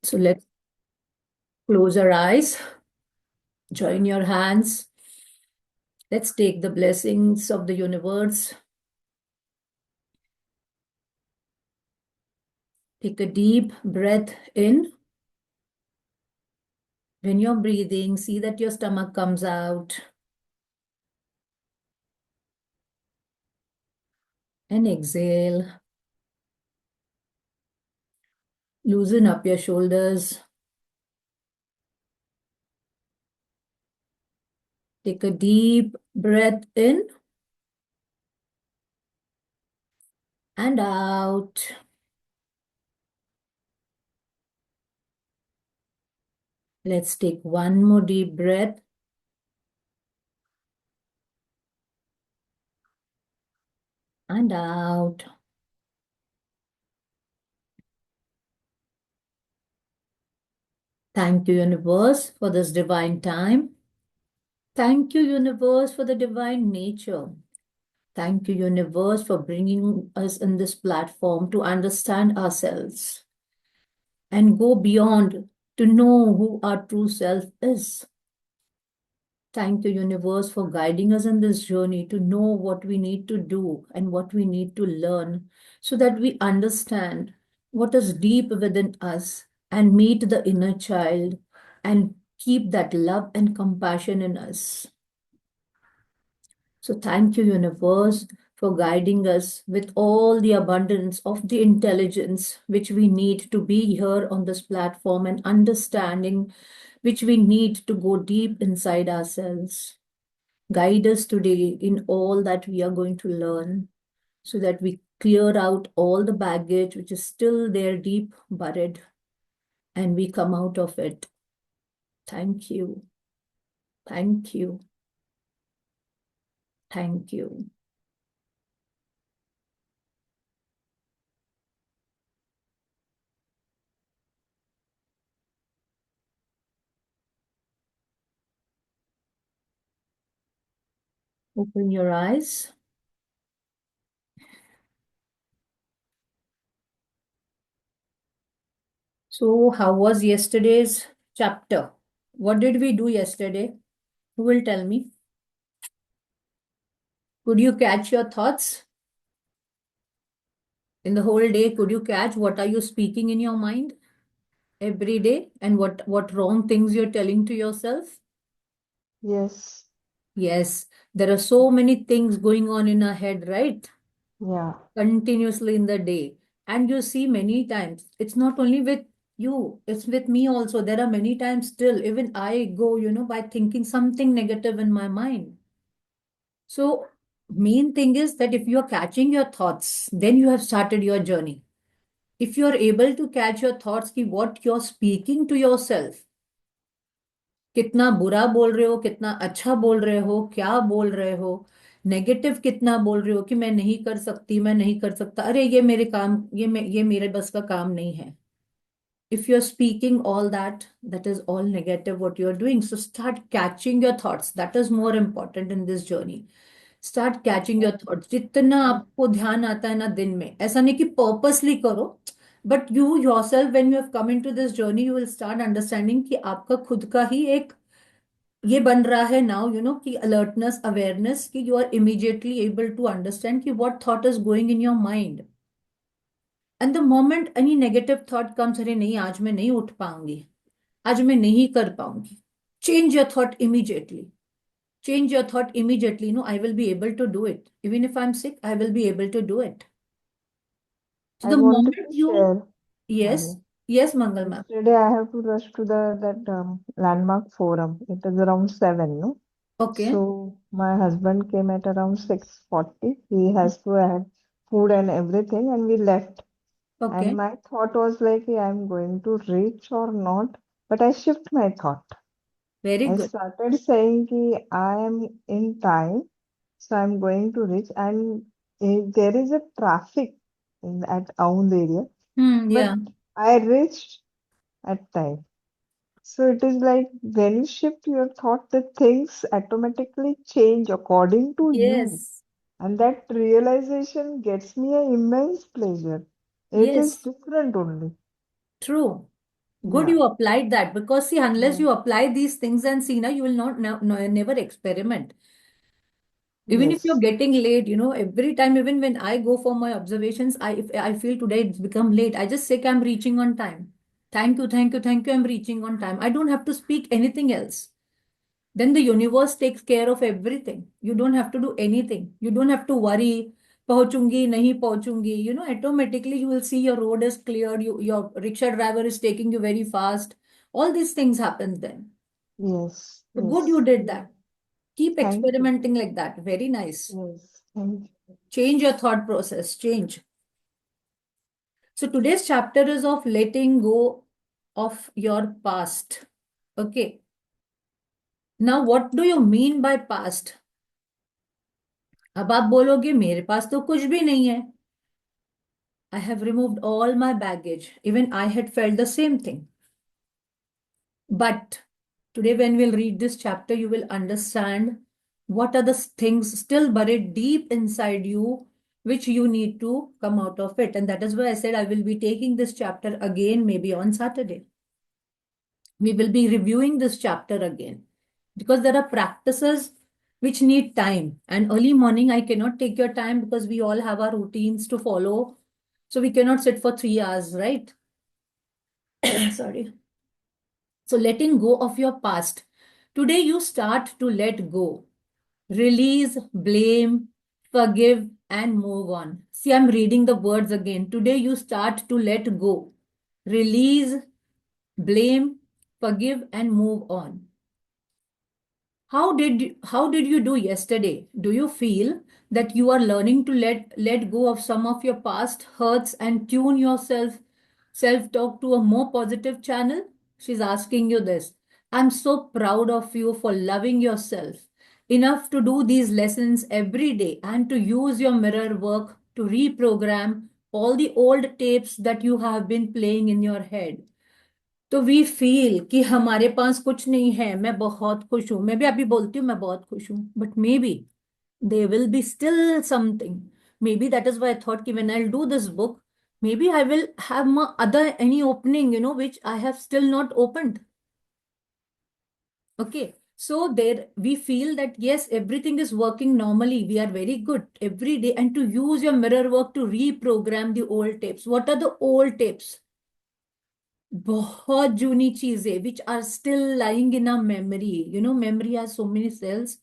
So let's close our eyes, join your hands. Let's take the blessings of the universe. Take a deep breath in. When you're breathing, see that your stomach comes out and exhale. Loosen up your shoulders. Take a deep breath in and out. Let's take one more deep breath and out. Thank you, universe, for this divine time. Thank you, universe, for the divine nature. Thank you, universe, for bringing us in this platform to understand ourselves and go beyond to know who our true self is. Thank you, universe, for guiding us in this journey to know what we need to do and what we need to learn so that we understand what is deep within us and meet the inner child and keep that love and compassion in us. So thank you, universe, for guiding us with all the abundance of the intelligence which we need to be here on this platform and understanding which we need to go deep inside ourselves. Guide us today in all that we are going to learn so that we clear out all the baggage which is still there deep buried and we come out of it. Thank you. Thank you. Thank you. Open your eyes. So, how was yesterday's chapter? What did we do yesterday? Who will tell me? Could you catch your thoughts in the whole day? Could you catch what are you speaking in your mind every day and what wrong things you're telling to yourself? Yes. Yes, there are so many things going on in our head, right? Yeah. Continuously in the day. And you see many times, it's not only with you, it's with me also. There are many times still, even I go, by thinking something negative in my mind. So, main thing is that if you're catching your thoughts, then you have started your journey. If you're able to catch your thoughts, ki what you're speaking to yourself, कितना बुरा बोल रहे हो, कितना अच्छा बोल रहे हो, क्या बोल रहे हो, नेगेटिव कितना बोल रहे हो कि मैं नहीं कर सकती, मैं नहीं कर सकता, अरे ये मेरे काम, ये मेरे बस का काम नहीं है. If you're speaking all that, that is all negative what you're doing. So start catching your thoughts. That is more important in this journey. Start catching your thoughts. जितना Okay. आपको ध्यान आता है ना दिन में, ऐसा नहीं कि पर्पसली करो, but you yourself when you have come into this journey you will start understanding कि आपका खुद का ही एक ये बन रहा है नाउ कि अलर्टनेस अवेयरनेस कि you are immediately able to understand कि what thought is going in your mind and the moment any negative thought comes, अरे नहीं आज मैं नहीं उठ पाऊंगी, आज मैं नहीं कर पाऊंगी, change your thought immediately. Change your thought immediately. No, I will be able to do it. Even if I'm sick, I will be able to do it. So I the wanted moment to you, share. yes, Sorry. yes, Mangal ma'am. Yesterday I have to rush to the that landmark forum. It is around 7, no? Okay, So my husband came at around 6:40. He has to add food and everything, and we left. And okay, my thought was like, I'm going to reach or not. But I shift my thought. very I good. started saying कि I am in time, so I'm going to reach. And there is a traffic at Aund area, but Yeah, I reached at time. So it is like when you shift your thought, the things automatically change according to you. yes, And that realization gets me an immense pleasure. It is yes, different only. true. Good, Yeah. you applied that, because see, unless Yeah. you apply these things and see, now you will not never experiment. Even if you're Yes. getting late, every time, even when I go for my observations, if I feel today it's become late, I just say I'm reaching on time. Thank you, thank you, thank you. I'm reaching on time. I don't have to speak anything else. Then the universe takes care of everything. You don't have to do anything. You don't have to worry. पहुंचूंगी नहीं पहुंचूंगी, automatically you will see your road is cleared, your rickshaw driver is taking you very fast. All these things happen then. Yes. So good you Yes. did that. Keep Thank you. experimenting like that. Very nice. Yes. Thank you. Change your thought process. Change. So today's chapter is of letting go of your past. Okay. Now, what do you mean by past? अब आप बोलोगे मेरे पास तो कुछ भी नहीं है. I have removed all my baggage. Even I had felt the same thing. But today, when we'll read this chapter, you will understand what are the things still buried deep inside you, which you need to come out of it. And that is why I said I will be taking this chapter again, maybe on Saturday. We will be reviewing this chapter again, because there are practices which need time. And early morning, I cannot take your time because we all have our routines to follow. So we cannot sit for 3 hours, right? Sorry. So letting go of your past. Today you start to let go. Release, blame, forgive, and move on. See, I'm reading the words again. Today you start to let go. Release, blame, forgive, and move on. How did you do yesterday? Do you feel that you are learning to let go of some of your past hurts and tune yourself self-talk to a more positive channel? She's asking you this. I'm so proud of you for loving yourself enough to do these lessons every day and to use your mirror work to reprogram all the old tapes that you have been playing in your head. तो we feel कि हमारे पास कुछ नहीं है, मैं बहुत खुश हूं, मैं भी अभी बोलती हूँ मैं बहुत खुश हूँ, but may be there will be still something. Maybe that is why I thought कि when I'll do this book, maybe I will have my other any opening, which I have still not opened. Okay. So there we feel that yes, everything is working normally. We are very good every day. And to use your mirror work to reprogram the old tapes. What are the old tapes? बहुत जूनी चीजें which are still lying in our memory. Memory has so many cells,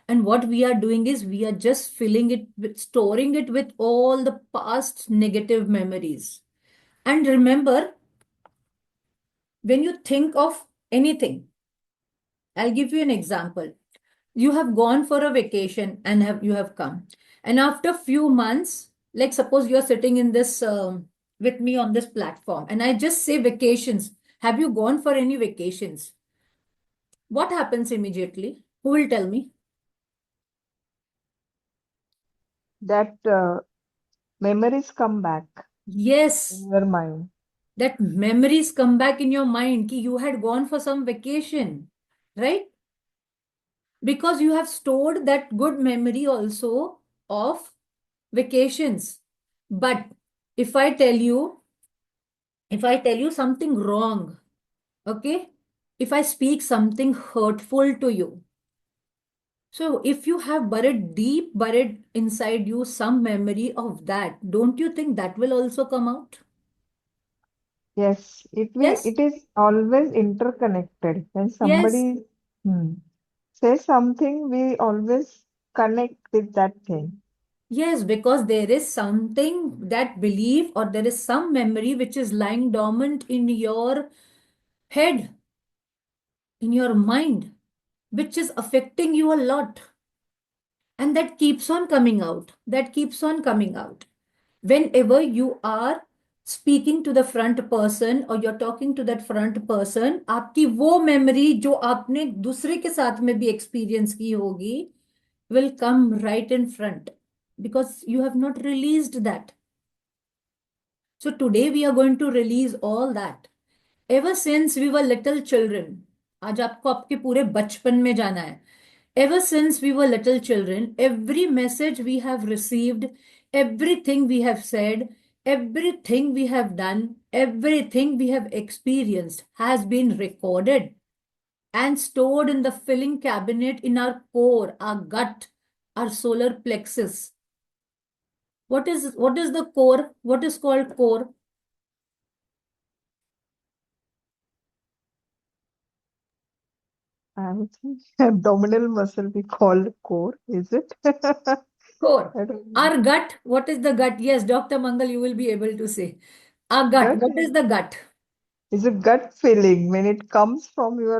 and what we are doing is we are just filling it with, storing it with all the past negative memories. And remember, when you think of anything, I'll give you an example. You have gone for a vacation and you have come, and after few months, like suppose you're sitting in this with me on this platform, and I just say vacations. Have you gone for any vacations? What happens immediately? Who will tell me? That memories come back Yes, in your mind. that memories come back in your mind ki you had gone for some vacation, right? Because you have stored that good memory also of vacations. But if I tell you, if I tell you something wrong, okay? If I speak something hurtful to you, so if you have deep buried inside you some memory of that, don't you think that will also come out? Yes, Yes, it is always interconnected. When yes, somebody says something, we always connect with that thing. yes, because there is something, that belief, or there is some memory which is lying dormant in your head, in your mind, which is affecting you a lot. And that keeps on coming out. That keeps on coming out. Whenever you are speaking to the front person or you're talking to that front person, आपकी वो memory जो आपने दूसरे के साथ में भी experience की होगी will come right in front, because you have not released that. So today we are going to release all that. Ever since we were little children, आज आपको आपके पूरे बचपन में जाना है. Ever since we were little children, every message we have received, everything we have said, Everything we have done, everything we have experienced has been recorded and stored in the filling cabinet in our core, our gut, our solar plexus. What is the core? What is called core? I think abdominal muscle we call core, is it? I Core. don't know. Our gut, what is the gut? Yes, Dr. Mangal, you will be able to say. Our gut, Gut what is the gut? is a gut feeling when it comes from your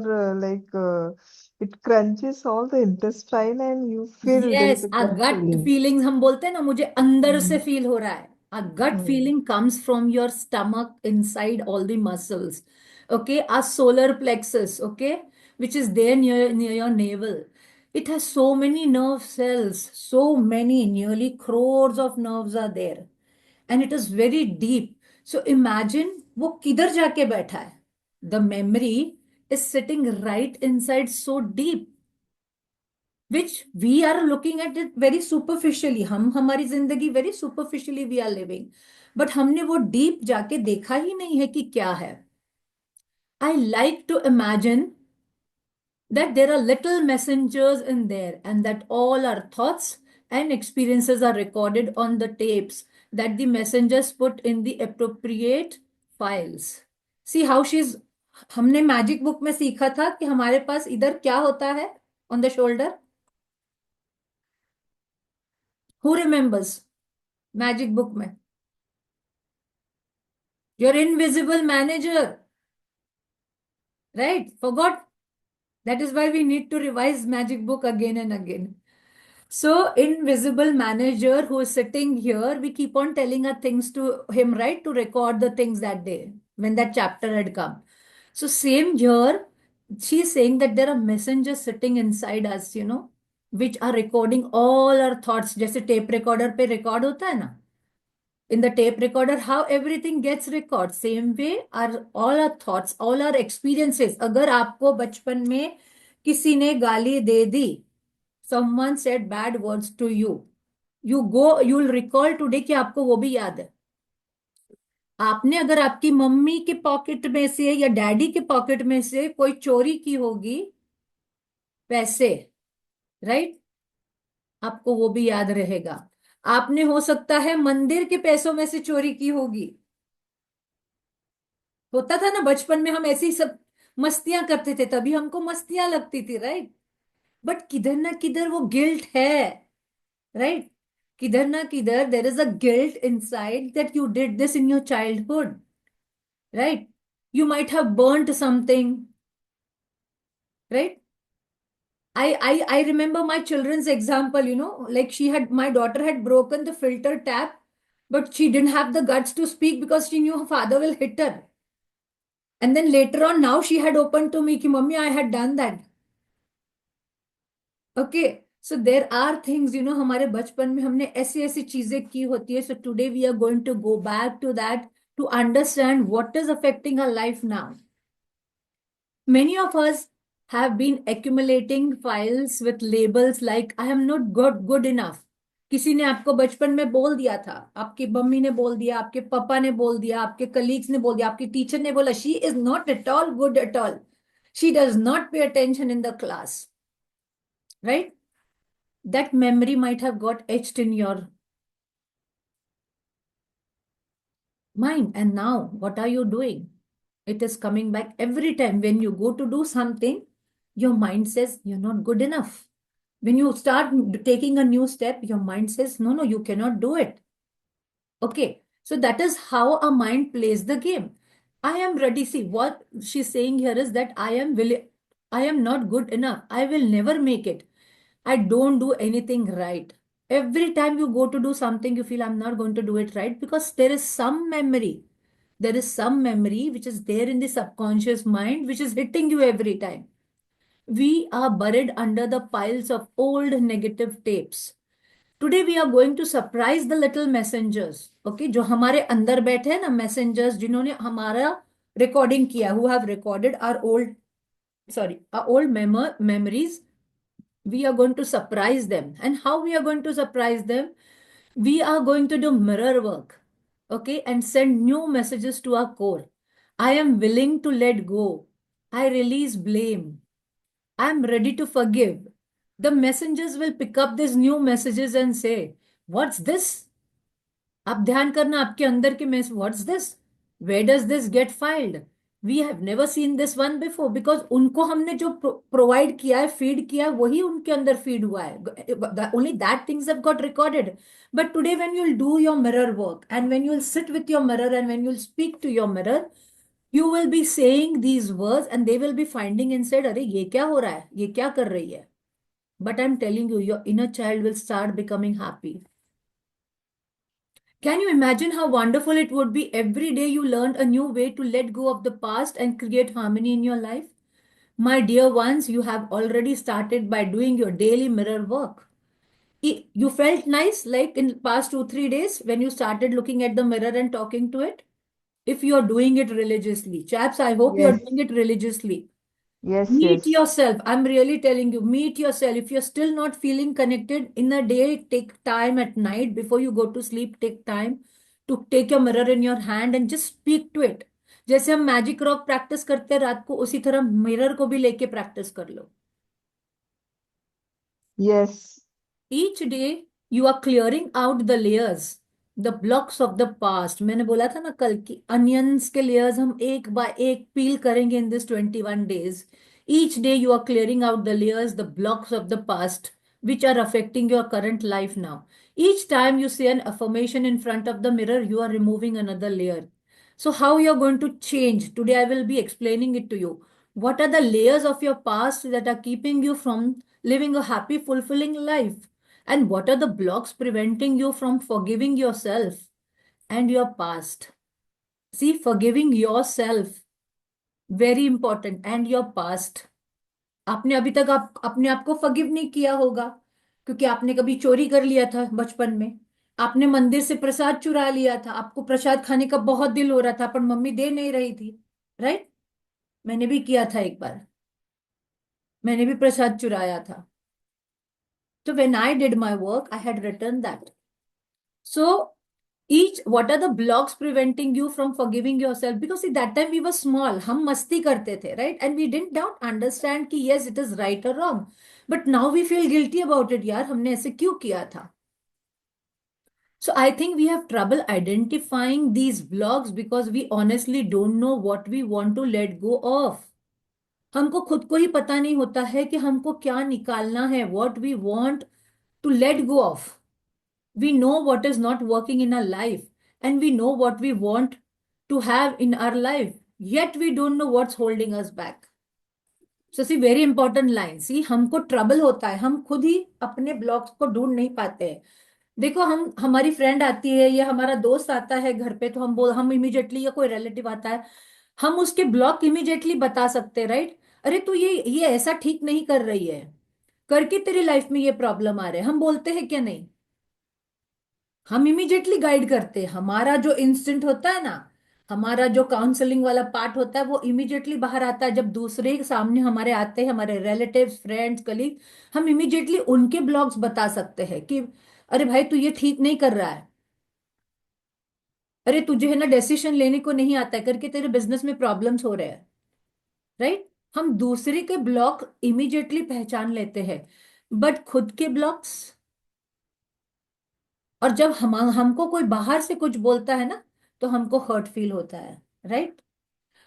it crunches all the intestine and you feel there is Yes, a a gut gut feeling. feelings हम बोलते हैं ना मुझे अंदर से Hmm. Feel हो रहा है. A gut Hmm. feeling comes from your stomach inside all the muscles. Okay, a solar plexus, okay, which is there near your navel. It has so many nerve cells, so many, nearly crores of nerves are there. And it is very deep. So imagine वो किधर जाके बैठा है. The memory is sitting right inside so deep which we are looking at it very superficially. हम हमारी जिंदगी very superficially we are living, but हमने वो deep जाके देखा ही नहीं है कि क्या है. I like to imagine that there are little messengers in there and that all our thoughts and experiences are recorded on the tapes that the messengers put in the appropriate files. See how she's हमने magic book में सीखा था कि हमारे पास इधर क्या होता है on the shoulder. Who remembers magic book में? Your invisible manager, right? Forgot. That is why we need to revise magic book again and again. So, invisible manager who is sitting here, we keep on telling our things to him, right? To record the things that day when that chapter had come. So, same here, she's saying that there are messengers sitting inside us, which are recording all our thoughts. जैसे tape recorder पे record होता है ना? In the tape recorder, how everything gets recorded. Same way, our all our thoughts, all our experiences. अगर आपको बचपन में किसी ने गाली दे दी, someone said bad words to you, you will recall today कि आपको वो भी याद है. आपने अगर आपकी मम्मी के पॉकेट में से या डैडी के पॉकेट में से कोई चोरी की होगी पैसे, राइट, आपको वो भी याद रहेगा. आपने हो सकता है मंदिर के पैसों में से चोरी की होगी. होता था ना बचपन में, हम ऐसी सब मस्तियां करते थे तभी हमको मस्तियां लगती थी, राइट. बट किधर ना किधर वो गिल्ट है, राइट. किधर ना किधर there is a guilt inside that you did this in your childhood, right. You might have burned something, right. I remember my children's example, like my daughter had broken the filter tap, but she didn't have the guts to speak because she knew her father will hit her. And then later on, now she had opened to me, ki, Mummy, I had done that. Okay. So there are things, हमारे बचपन में हमने ऐसी ऐसी चीजें की होती है. So today we are going to go back to that to understand what is affecting our life now. Many of us have been accumulating files with labels like I am not good enough. किसी ने आपको बचपन में बोल दिया था, आपकी mummy ने बोल दिया, आपके पापा ने बोल दिया, आपके कलीग्स ने बोल दिया, आपकी टीचर ने बोला she is not at all good at all, she does not pay attention in the class, right. That memory might have got etched in your mind. And now, what are you doing? It is coming back every time when you go to do something, your mind says you're not good enough. When you start taking a new step, your mind says, no, no, you cannot do it. Okay. So that is how a mind plays the game. I am ready. See, what she's saying here is that I am not good enough. I will never make it. I don't do anything right. Every time you go to do something, you feel I'm not going to do it right because there is some memory. There is some memory which is there in the subconscious mind, which is hitting you every time. We are buried under the piles of old negative tapes. Today we are going to surprise the little messengers. Okay, जो हमारे अंदर बैठे हैं ना messengers, जिन्होंने हमारा recording किया, who have recorded our old memories. We are going to surprise them. And how we are going to surprise them? We are going to do mirror work. okay, and send new messages to our core. I am willing to let go. I release blame. I am ready to forgive. The messengers will pick up these new messages and say, what's this? आप ध्यान करना आपके अंदर के में what's this, where does this get filed, we have never seen this one before, because उनको हमने जो प्रोवाइड किया है, फीड किया है, वही उनके अंदर फीड हुआ है, only that things have got recorded. But today when you will do your mirror work and when you will sit with your mirror and when you will speak to your mirror, you will be saying these words and they will be finding inside, अरे ये क्या हो रहा है, ये क्या कर रही है. But I'm telling you, your inner child will start becoming happy. Can you imagine how wonderful it would be every day you learned a new way to let go of the past and create harmony in your life? My dear ones, you have already started by doing your daily mirror work. You felt nice like in past 2 3 days when you started looking at the mirror and talking to it? If you are doing it religiously, chaps, I hope you are Yes, doing it religiously. yes, Meet yes. yourself. I'm really telling you, meet yourself. If you're still not feeling connected in a day, take time at night before you go to sleep. Take time to take your mirror in your hand and just speak to it. जैसे हम magic rock practice करते हैं रात को, उसी तरह mirror को भी लेके प्रैक्टिस कर लो. Yes, Each day you are clearing out the layers, the blocks of the past. मैंने बोला था ना कल की अनियंस के layers हम एक बाय एक peel करेंगे in this 21 days. Each day you are clearing out the layers, the blocks of the past which are affecting your current life now. Each time you say an affirmation in front of the mirror, you are removing another layer. So how you are going to change? Today I will be explaining it to you. What are the layers of your past that are keeping you from living a happy, fulfilling life? And what are the blocks preventing you from forgiving yourself and your past? See, forgiving yourself, very important, and your past. आपने अभी तक आप अपने आप को forgive नहीं किया होगा, क्योंकि आपने कभी चोरी कर लिया था बचपन में. आपने मंदिर से प्रसाद चुरा लिया था, आपको प्रसाद खाने का बहुत दिल हो रहा था पर मम्मी दे नहीं रही थी. राइट. मैंने भी किया था एक बार, मैंने भी प्रसाद चुराया था. तो when I did my work I had return that. So each, what are the blocks preventing you from forgiving yourself? Because see, that time we were small, हम मस्ती करते थे, right? And we didn't don't understand कि yes, it is right or wrong. But now we feel guilty about it. यार हमने ऐसे क्यों किया था? So I think we have trouble identifying these blocks because we honestly don't know what we want to let go of. हमको खुद को ही पता नहीं होता है कि हमको क्या निकालना है, what we want to let go of. We know what is not working in our life and we know what we want to have in our life, yet we don't know what's holding us back. So see, very important line. See, हमको trouble होता है, हम खुद ही अपने blocks को ढूंढ नहीं पाते हैं. देखो, हम हमारी फ्रेंड आती है या हमारा दोस्त आता है घर पे, तो हम इमीडिएटली, या कोई रिलेटिव आता है, हम उसके ब्लॉक इमीडिएटली बता सकते हैं, राइट? अरे तू ये ऐसा ठीक नहीं कर रही है, करके तेरी लाइफ में ये प्रॉब्लम आ रहे हैं, हम बोलते हैं क्या नहीं? हम इमीडिएटली गाइड करते हैं. हमारा जो इंस्टेंट होता है ना, हमारा जो काउंसलिंग वाला पार्ट होता है, वो इमीडिएटली बाहर आता है जब दूसरे के सामने हमारे आते हैं, हमारे रिलेटिव्स, फ्रेंड्स, कलीग. हम इमीडिएटली उनके ब्लॉग्स बता सकते हैं कि अरे भाई तू ये ठीक नहीं कर रहा है, अरे तुझे है ना डिसीजन लेने को नहीं आता है, करके तेरे बिजनेस में प्रॉब्लम्स हो रहे हैं. राइट. हम दूसरे के ब्लॉक इमीडिएटली पहचान लेते हैं, बट खुद के ब्लॉक्स, और जब हमको कोई बाहर से कुछ बोलता है ना, तो हमको हर्ट फील होता है. राइट.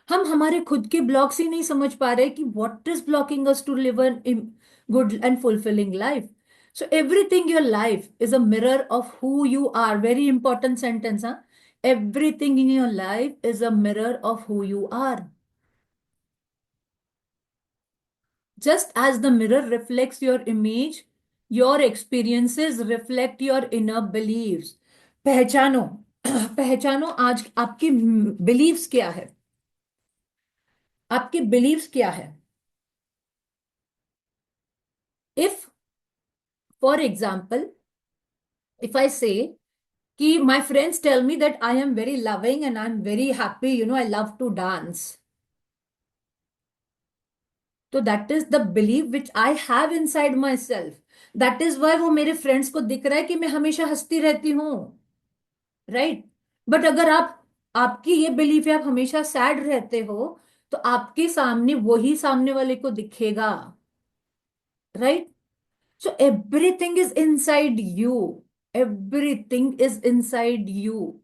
हम हमारे खुद के ब्लॉक्स ही नहीं समझ पा रहे कि what is blocking us to live an good and fulfilling life. So everything your life is a mirror of who you are. Very important sentence. हाँ. Everything in your life is a mirror of who you are. Just as the mirror reflects your image, your experiences reflect your inner beliefs. पहचानो. पहचानो आज आपकी beliefs क्या है, आपके beliefs क्या है. If for example, if I say कि my friends tell me that I am very loving and I am very happy, I love to dance, तो that is the believe which I have inside myself. That is why वो मेरे friends को दिख रहा है कि मैं हमेशा हंसती रहती हूँ. राइट. बट अगर आप, आपकी ये बिलीफ है आप हमेशा सैड रहते हो, तो आपके सामने वही सामने वाले को दिखेगा, right? So everything is inside you, everything is inside you.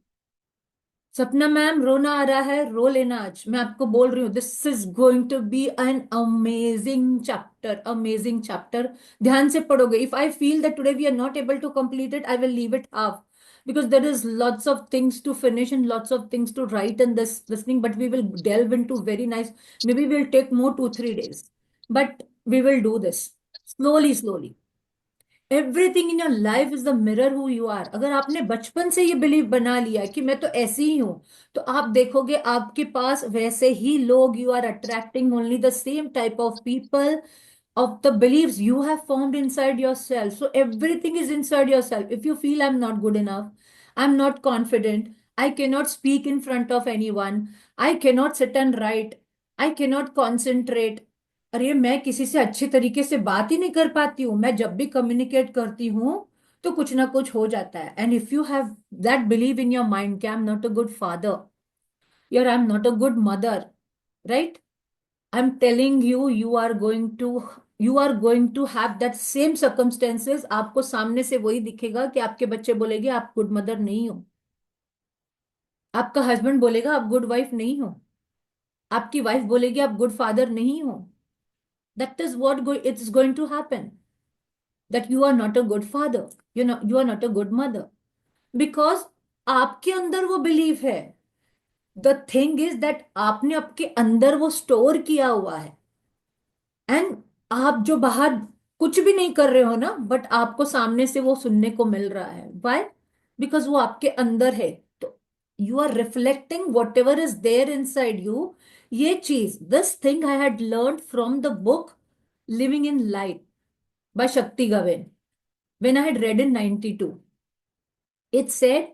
सपना मैम, रोना आ रहा है, रो लेना। आज मैं आपको बोल रही हूँ, this is going to be an amazing chapter, amazing chapter. ध्यान से पढ़ोगे। If I feel that today we are not able to complete it, I will leave it half, because there is lots of things to finish and lots of things to write in this listening, but we will delve into very nice. Maybe we'll take more 2 3 days, but we will do this slowly slowly. Everything in your life is the mirror who you are. अगर आपने बचपन से ये believe बना लिया है कि मैं तो ऐसी ही हूं, तो आप देखोगे आपके पास वैसे ही लोग, you are attracting only the same type of people of the beliefs you have formed inside yourself. So everything is inside yourself. If you feel I'm not good enough, I'm not confident, I cannot speak in front of anyone, I cannot sit and write, I cannot concentrate, अरे मैं किसी से अच्छे तरीके से बात ही नहीं कर पाती हूँ, मैं जब भी कम्युनिकेट करती हूँ तो कुछ ना कुछ हो जाता है। And if you have that believe in your mind कि I am not a good father, यार I am not a good mother, right? I'm telling you, you are going to have that same circumstances। आपको सामने से वही दिखेगा कि आपके बच्चे बोलेंगे आप गुड मदर नहीं हो, आपका हस्बैंड बोलेगा आप गुड वाइफ नहीं हो, आपकी वाइफ बोलेगी आप गुड फादर नहीं हो। That is what it's going to happen, that you are not a good father, you are not a good mother, because आपके अंदर वो बिलीफ है। द थिंग इज दैट आपने आपके अंदर वो स्टोर किया हुआ है, एंड आप जो बाहर कुछ भी नहीं कर रहे हो ना, बट आपको सामने से वो सुनने को मिल रहा है। वाई? बिकॉज वो आपके अंदर है। तो you are reflecting whatever is there inside you. ये चीज, this thing I had learn from the book living in light by Shakti Gawain, when I had read in 92, it said,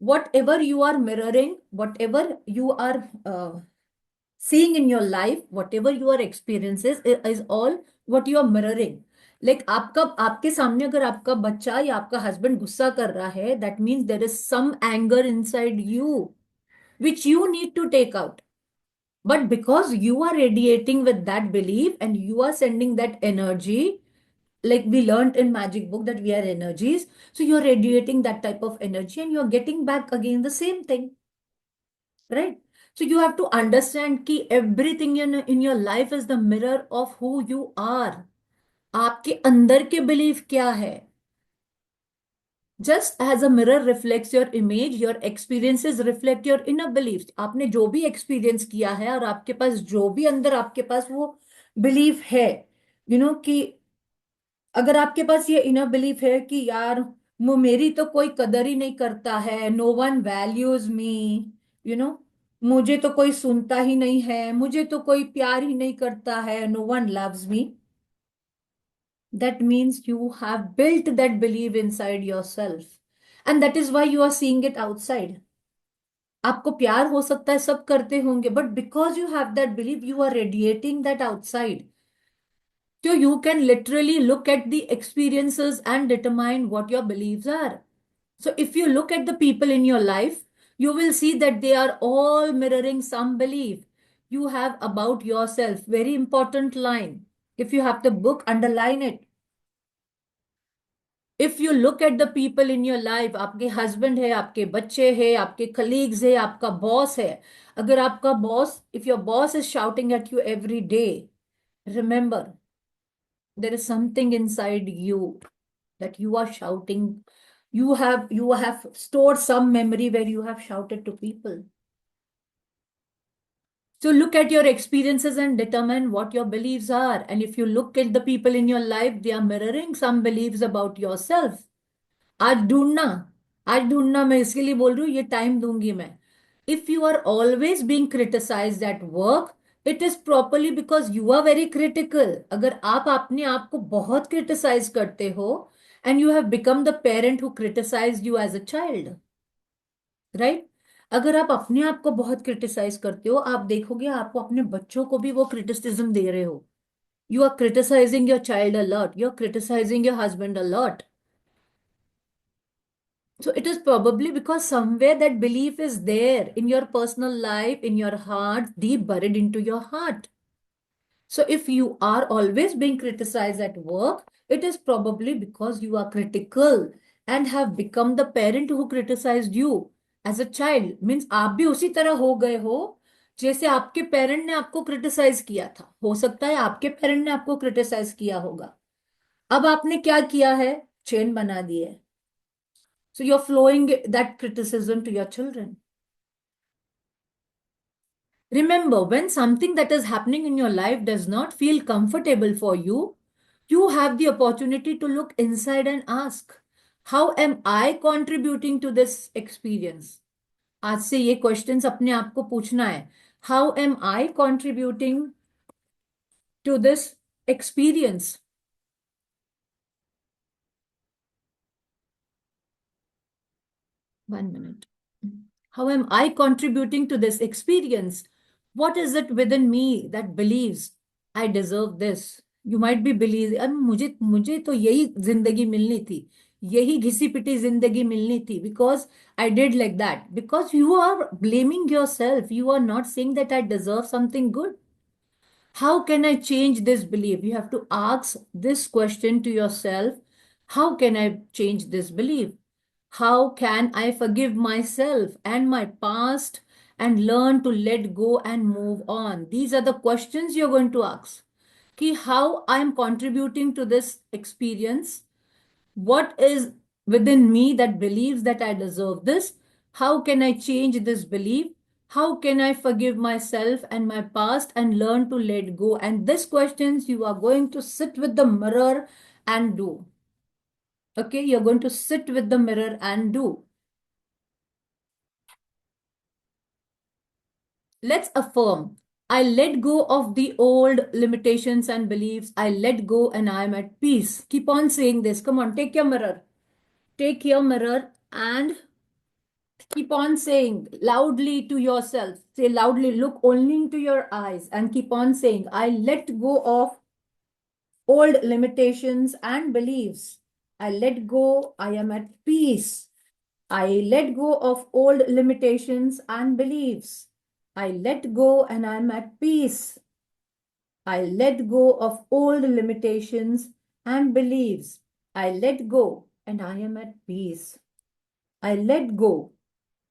whatever you are mirroring, whatever you are seeing in your life, whatever your experiences is all what you are mirroring। Like आपका, आपके सामने अगर आपका बच्चा या आपका husband गुस्सा कर रहा है, that means there is some anger inside you which you need to take out. But because you are radiating with that believe and you are sending that energy, like we learned in magic book that we are energies, so you're radiating that type of energy and you're getting back again the same thing, right? So you have to understand कि everything in your life is the mirror of who you are। आपके अंदर के belief क्या है? Just as a mirror reflects your image, your experiences reflect your inner belief. आपने जो भी experience किया है और आपके पास जो भी अंदर आपके पास वो बिलीफ है, कि अगर आपके पास ये इनर बिलीफ है कि यार वो मेरी तो कोई कदर ही नहीं करता है, no one values me, you know मुझे तो कोई सुनता ही नहीं है, मुझे तो कोई प्यार ही नहीं करता है, no one loves me, that means you have built that belief inside yourself, and that is why you are seeing it outside। आपको प्यार हो सकता है, सब करते होंगे, but because you have that believe you are radiating that outside. So you can literally look at the experiences and determine what your beliefs are। So if you look at the people in your life, you will see that they are all mirroring some belief you have about yourself। Very important line, if you have the book, underline it। If you look at the people in your life, आपके husband है, आपके बच्चे हैं, आपके colleagues है, आपका boss है, अगर आपका boss, if your boss is shouting at you every day, remember there is something inside you that you are shouting, you have stored some memory where you have shouted to people। So look at your experiences and determine what your beliefs are, and if you look at the people in your life, they are mirroring some beliefs about yourself। आज ढूंढना, आज ढूंढना, मैं इसके लिए बोल रही हूँ, ये टाइम दूंगी मैं। If you are always being criticised at work, it is properly because you are very critical. अगर आप अपने आप को बहुत क्रिटिसाइज करते हो, and you have become the parent who criticise you as a child, right? अगर आप अपने आप को बहुत क्रिटिसाइज करते हो, आप देखोगे आपको अपने बच्चों को भी वो क्रिटिसिज्म दे रहे हो। You are criticising your child a lot, you are criticising your husband a lot. So it is probably because somewhere that belief is there in your personal life, in your heart, deep buried into your heart. So if you are always being criticized at work, it is probably because you are critical and have become the parent who criticized you as a child. Means आप भी उसी तरह हो गए हो जैसे आपके parent ने आपको क्रिटिसाइज किया था. हो सकता है आपके पेरेंट ने आपको क्रिटिसाइज किया होगा. अब आपने क्या किया है? चेन बना दी है. So you're flowing that criticism to your children. Remember, when something that is happening in your life does not feel comfortable for you, you have the opportunity to look inside and ask, how am I contributing to this experience? आज से ये questions अपने आप को पूछना है. How am I contributing to this experience? One minute. How am I contributing to this experience? What is it within me that believes I deserve this? You might be believing, अब मुझे मुझे तो यही जिंदगी मिलनी थी, यही घिसी पिटी जिंदगी मिलनी थी, because I did like that. Because you are blaming yourself. You are not saying that I deserve something good. How can I change this belief? You have to ask this question to yourself. How can I change this belief? How can I forgive myself and my past and learn to let go and move on? These are the questions you're going to ask. Ki how I am contributing to this experience, what is within me that believes that I deserve this? How can I change this belief? How can I forgive myself and my past and learn to let go? And these questions you are going to sit with the mirror and do. Okay, you're going to sit with the mirror and do. Let's affirm. I let go of the old limitations and beliefs. I let go and I am at peace. Keep on saying this. Come on, take your mirror. Take your mirror and keep on saying loudly to yourself. Say loudly, look only into your eyes and keep on saying, I let go of old limitations and beliefs. I let go, I am at peace. I let go of old limitations and beliefs. I let go and I'm at peace. I let go of old limitations and beliefs. I let go and I am at peace. I let go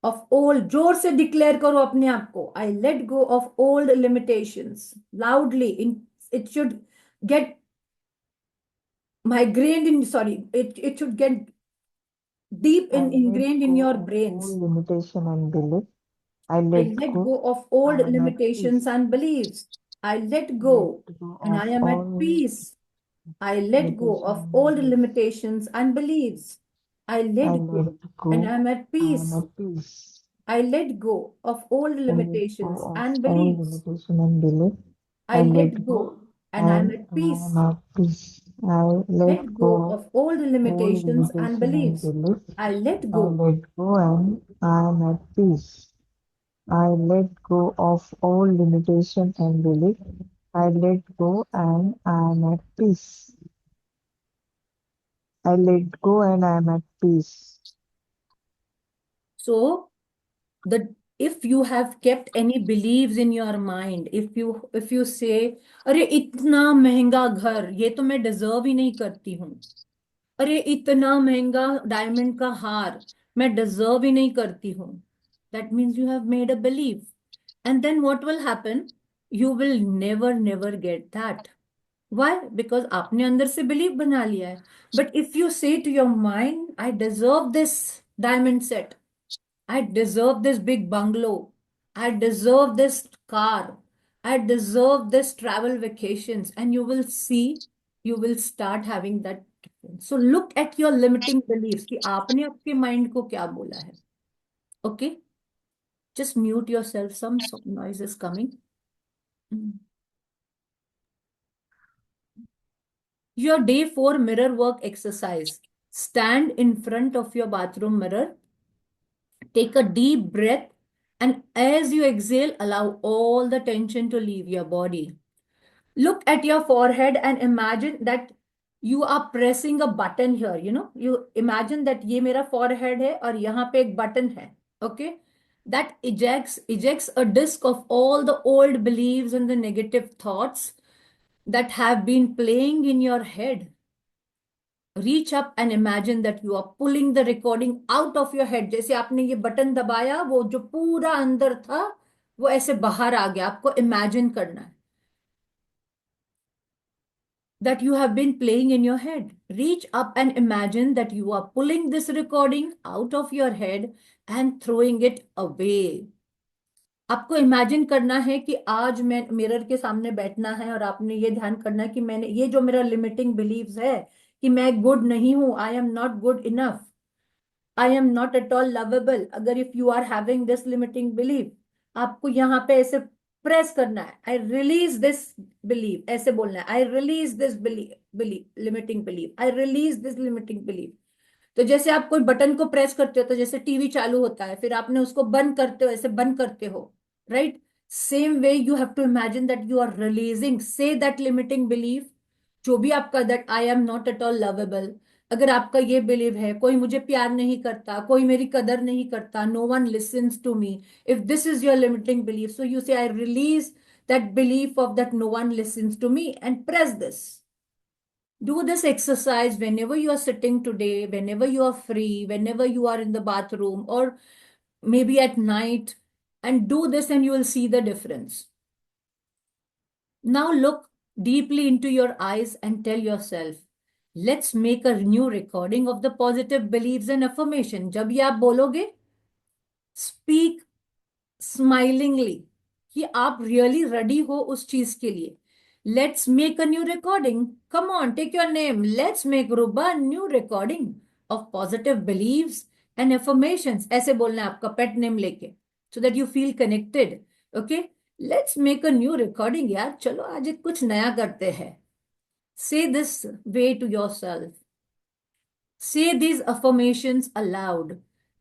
of old, जोर से declare करो अपने आप को. I let go of old limitations. Loudly, it should get migrained in, sorry, it should get deep I let ingrained in go your of all brains. limitation and belief. I I let let go. go of I old am at limitations peace. and beliefs. I let Let go go and I of am at all peace. I let go limitation of and old belief. limitations and beliefs. I I let go let and go. I am at I am peace. at peace. I let go of old I let go limitations of and all beliefs. limitation and belief. I I let let go go and I am and at I am peace. at peace. I let Let go go of of old all limitations and limitation and beliefs. belief. I let I go. let go and I am at peace. I let go of all limitation and belief. I let go and I am at peace. I let go and I am at peace. So the if you have kept any beliefs in your mind, if you say, अरे इतना महंगा घर, ये तो मैं deserve ही नहीं करती हूँ. अरे इतना महंगा डायमंड का हार, मैं डिजर्व ही नहीं करती हूँ. That means you have made a belief. And then what will happen? You will never get that. Why? Because आपने अंदर से बिलीव बना लिया है. But if you say to your mind, I deserve this diamond set, I deserve this big bungalow, I deserve this car, I deserve this travel vacations, and you will see, you will start having that difference. So look at your limiting beliefs कि आपने आपके mind को क्या बोला है. Okay? Just mute yourself. Some noise is coming. Mm. Your day 4 mirror work exercise. Stand in front of your bathroom mirror. Take a deep breath. And as you exhale, allow all the tension to leave your body. Look at your forehead and imagine that You are pressing a button here, you imagine that ये मेरा forehead है और यहाँ पे एक button है. Okay, that ejects a disk of all the old beliefs and the negative thoughts that have been playing in your head. Reach up and imagine that you are pulling the recording out of your head. जैसे आपने ये button दबाया, वो जो पूरा अंदर था वो ऐसे बाहर आ गया. आपको इमेजिन करना है that you have been playing in your head. Reach up and imagine that you are pulling this recording out of your head and throwing it away. आपको इमेजिन करना है कि आज मैं मिरर के सामने बैठना है और आपने ये ध्यान करना है कि मैंने ये जो मेरा लिमिटिंग बिलीव्स है कि मैं गुड नहीं हूं, I am not good enough, I am not at all lovable. अगर if you are having this limiting believe, आपको यहाँ पे ऐसे प्रेस करना है, आई रिलीज दिस बिलीव, ऐसे बोलना है, I release this believe limiting believe, I release this limiting believe. तो जैसे आप कोई बटन को प्रेस करते हो, तो जैसे टीवी चालू होता है, फिर आपने उसको बंद करते हो, ऐसे बंद करते हो, right? Same way you have to imagine that you are releasing, say that limiting belief, जो भी आपका, that I am not at all lovable. अगर आपका ये बिलीव है कोई मुझे प्यार नहीं करता, कोई मेरी कदर नहीं करता, no one listens to me, if this is your limiting belief, so you say I release that belief of that no one listens to me, and press this. Do this exercise whenever you are sitting today, whenever you are free, whenever you are in the bathroom, or maybe at night, and do this and you will see the difference. Now look deeply into your eyes and tell yourself, let's make a new recording of the positive beliefs and affirmation. जब ये आप बोलोगे, speak smilingly कि आप really ready हो उस चीज के लिए. Let's make a new recording. Come on, take your name. Let's make Ruba new recording of positive beliefs and affirmations. ऐसे बोलना है आपका पेट नेम लेके, so that you feel connected. Okay, let's make a new recording. यार चलो आज एक कुछ नया करते हैं. Say this way to yourself. Say these affirmations aloud.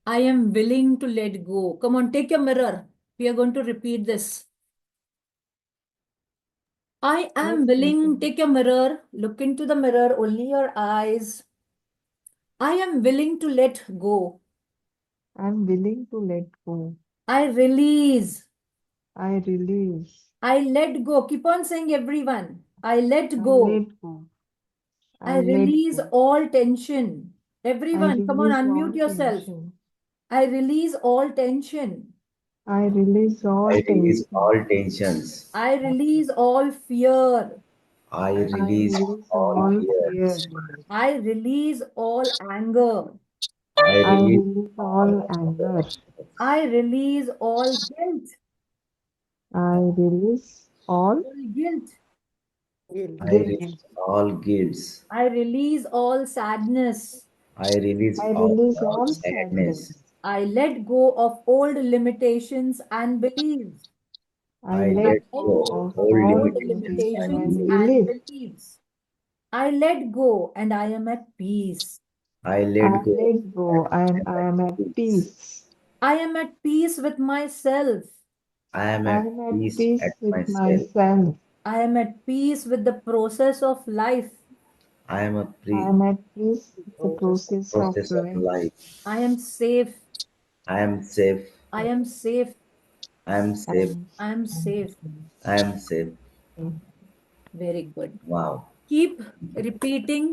I am willing to let go. Come on, take your mirror. We are going to repeat this. I am Yes, willing. Ritu. Take your mirror. Look into the mirror, only your eyes. I am willing to let go. I'm willing to let go. I release. I release. I let go. Keep on saying, everyone. I let I go. let go. I I let release go. all tension. I Everyone, come on, release unmute all yourself. tension. I release all tension. I release all I release tension. all tensions. I release all fear. I I release release all all fear. fears. I release all anger. I I release release all all anger. I release all guilt. I release all All guilt. I guilt. release all guilts. I release all sadness. I release I all release all sadness. sadness. I let go of old limitations and beliefs. I I let I let let go go go of of old all old limitations limitation and limitations and beliefs. and belief. beliefs. I let go and I am at peace. I I let go let go and I and am I at am at peace. peace. I am at peace with myself. I am I at am at peace peace at with myself. myself. I am at peace with the process of life. I am a I pre am at peace with the process of process of life. life. I am safe. I am safe. I am safe. I am I safe. am I am safe. I am safe. safe. Very good. Wow. Keep repeating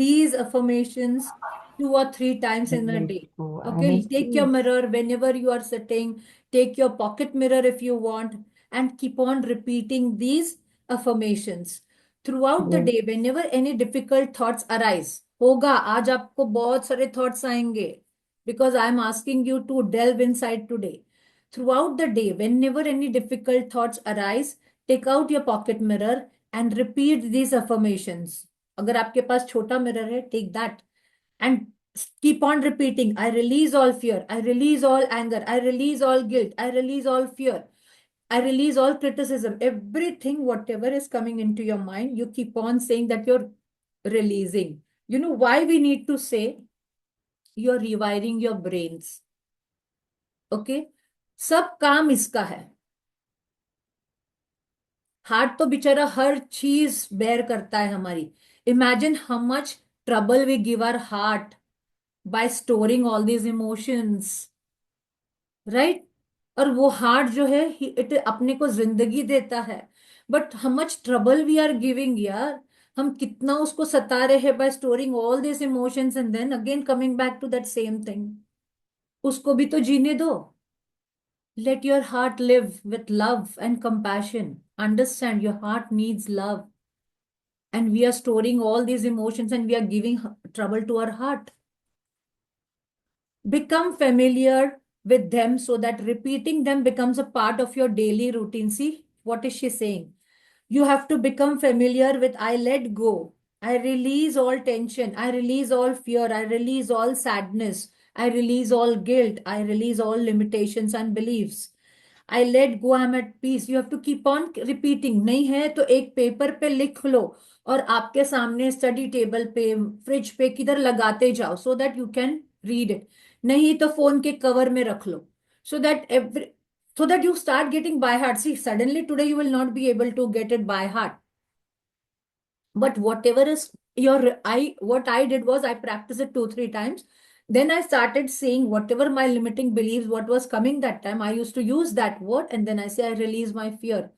these affirmations 2 or 3 times I in a let day. go. I am Okay, at take your peace. mirror whenever you are sitting, take your pocket mirror if you want, and keep on repeating these affirmations throughout the Yes. day. Whenever any difficult thoughts arise, होगा आज आपको बहुत सारे thoughts आएंगे, because I am asking you to delve inside today. Throughout the day, whenever any difficult thoughts arise, take out your pocket mirror and repeat these affirmations. अगर आपके पास छोटा mirror है, take that and keep on repeating. I release all fear. I release all anger. I release all guilt. I release all fear. I release all criticism. Everything, whatever is coming into your mind, you keep on saying that you're releasing. You know why we need to say? You're rewiring your brains. Okay? सब काम इसका है. Heart तो बेचारा हर चीज bear करता है हमारी, Imagine how much trouble we give our heart by storing all these emotions, right? और वो हार्ट जो है इट अपने को जिंदगी देता है, but how much trouble we are giving यार। हम कितना उसको सता रहे हैं by storing all this emotions and then again coming back to that same thing. उसको भी तो जीने दो। Let your heart live with love and compassion. Understand your heart needs love. And we are storing all these emotions and we are giving trouble to our heart. Become familiar with them so that repeating them becomes a part of your daily routine. See, what is she saying? You have to become familiar with I let go. I release all tension. I release all fear. I release all sadness. I release all guilt. I release all limitations and beliefs. I let go, I'm at peace. You have to keep on repeating. नहीं है तो एक paper पे लिख लो और आपके सामने study table पे, फ्रिज पे, किधर लगाते जाओ सो that you can read it. नहीं तो फोन के कवर में रख लो so that every so that you start getting by heart. See, suddenly today you will not be able to get it by heart, but whatever is your I what I did was I practiced it 2 3 times. Then I started saying whatever my limiting beliefs, what was coming that time, I used to use that word and then I say I release my fear.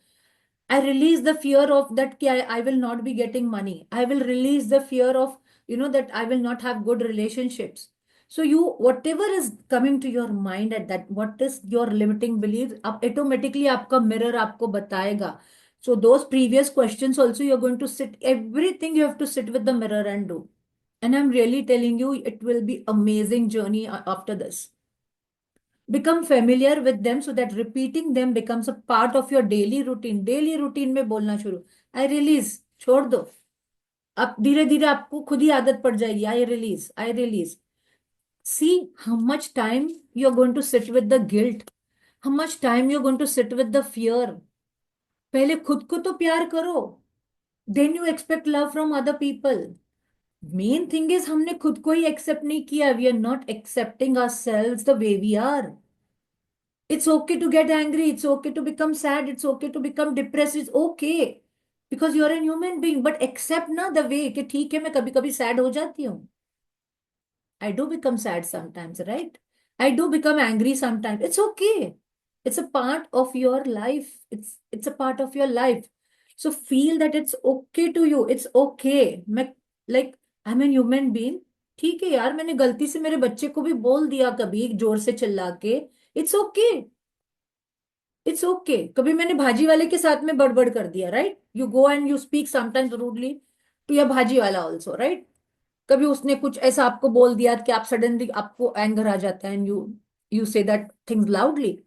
I release the fear of that ki I will not be getting money. I will release the fear of, that I will not have good relationships. So you, whatever is coming to your mind at that, what is your limiting beliefs, अब automatically आपका mirror आपको बताएगा. So those previous questions also you're going to sit, everything you have to sit with the mirror and do. And I'm really telling you, it will be amazing journey after this. Become familiar with them so that repeating them becomes a part of your daily routine. Daily routine में बोलना शुरू, I release, छोड़ दो. अब धीरे धीरे आपको खुद ही आदत पड़ जाएगी. I release, I release. See how much time you're going to sit with the guilt. How much time you're going to sit with the fear. पहले खुद को तो प्यार करो. Then you expect love from other people. Main thing is हमने खुद को ही accept नहीं किया. We are not accepting ourselves the way we are. It's okay to get angry. It's okay to become sad. It's okay to become depressed. It's okay. Because you're a human being. But accept ना the way कि ठीक है मैं कभी कभी sad हो जाती हूँ. I do become sad sometimes, right? I do become angry sometimes. It's okay. It's a part of your life. It's a part of your life. So feel that it's okay to you. It's okay. मैं like I'm a human being. ठीक है यार, मैंने गलती से मेरे बच्चे को भी बोल दिया कभी जोर से चिल्ला के. It's okay. इट्स ओके कभी मैंने भाजी वाले के साथ में बड़बड़ कर दिया, right? You go and you speak sometimes rudely to your भाजी वाला ऑल्सो, राइट? कभी उसने कुछ ऐसा आपको बोल दिया कि आप सडनली आपको एंगर आ जाता है and you say that things loudly.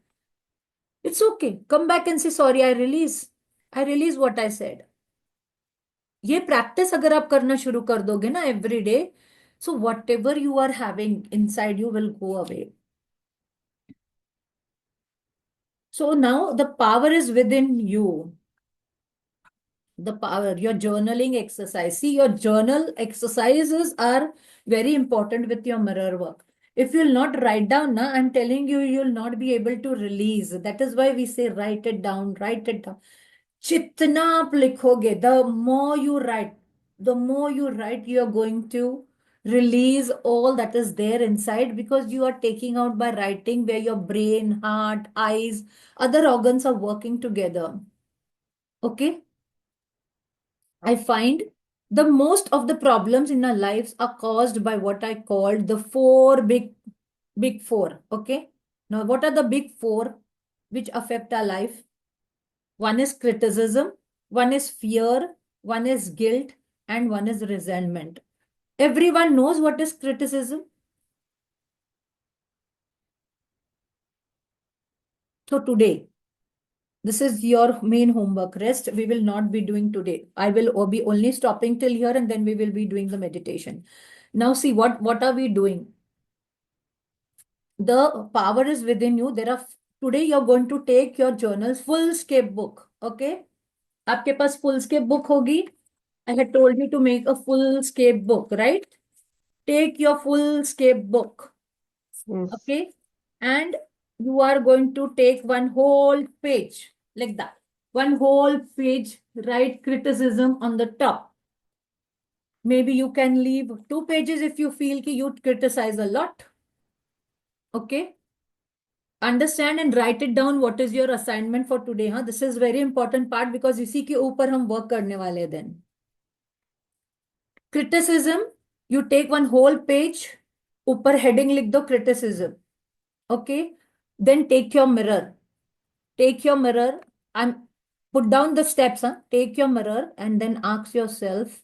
It's okay, come back and say sorry, I release what I said. ये प्रैक्टिस अगर आप करना शुरू कर दोगे ना every day, so whatever you are having inside you will go away. So now the power is within you. The power, your journaling exercise. See, your journal exercises are very important with your mirror work. If you'll not write down, na, I'm telling you, you'll not be able to release. That is why we say write it down, write it down. जितना आप लिखोगे, the more you write, you are going to release all that is there inside because you are taking out by writing where your brain, heart, eyes, other organs are working together. Okay? I find the most of the problems in our lives are caused by what I called the big four. Okay? Now, what are the big four which affect our life? One is criticism, one is fear, one is guilt, and one is resentment. Everyone knows what is criticism. So today, this is your main homework. Rest we will not be doing today. I will be only stopping till here and then we will be doing the meditation. Now see what are we doing? The power is within you. Today you're going to take your journals, full scape book. Okay? आपके पास full scape book होगी. I had told you to make a full scape book, right? Take your full scape book. Yes. Okay? And you are going to take one whole page like that. One whole page, write criticism on the top. Maybe you can leave 2 pages if you feel कि you criticize a lot. Okay. Understand and write it down what is your assignment for today. हाँ, this is very important part because इसी के ऊपर हम work करने वाले हैं then. Criticism, you take one whole page, ऊपर heading लिख दो criticism. Okay. Then take your mirror. Take your mirror and put down the steps. Huh? Take your mirror and then ask yourself,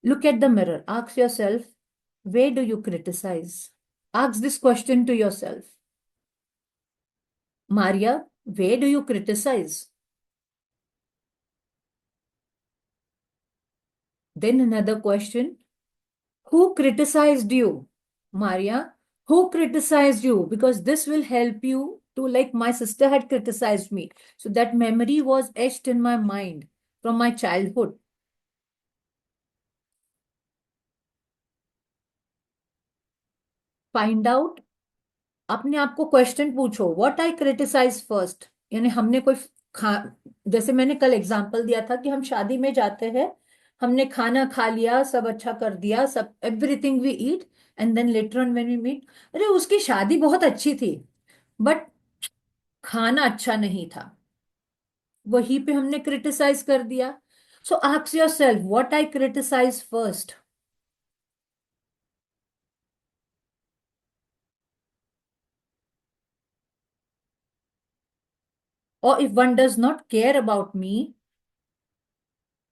look at the mirror. Ask yourself, where do you criticize? Ask this question to yourself. Maria, where do you criticize? Then another question, who criticized you? Maria, who criticized you? Because this will help you to, like my sister had criticized me. So that memory was etched in my mind from my childhood. Find out, अपने आप को question पूछो, what I criticise first. यानी हमने कोई खा जैसे मैंने कल एग्जांपल दिया था कि हम शादी में जाते हैं, हमने खाना खा लिया, सब अच्छा कर दिया, सब everything we eat, and then later on when we meet, अरे उसकी शादी बहुत अच्छी थी बट खाना अच्छा नहीं था, वहीं पे हमने क्रिटिसाइज कर दिया। So ask yourself, what I criticise first. और if one does not care about me,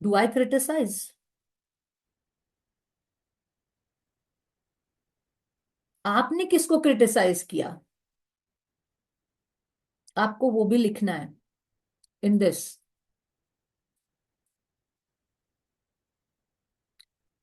do I criticise? आपने किसको क्रिटिसाइज किया, आपको वो भी लिखना है in this.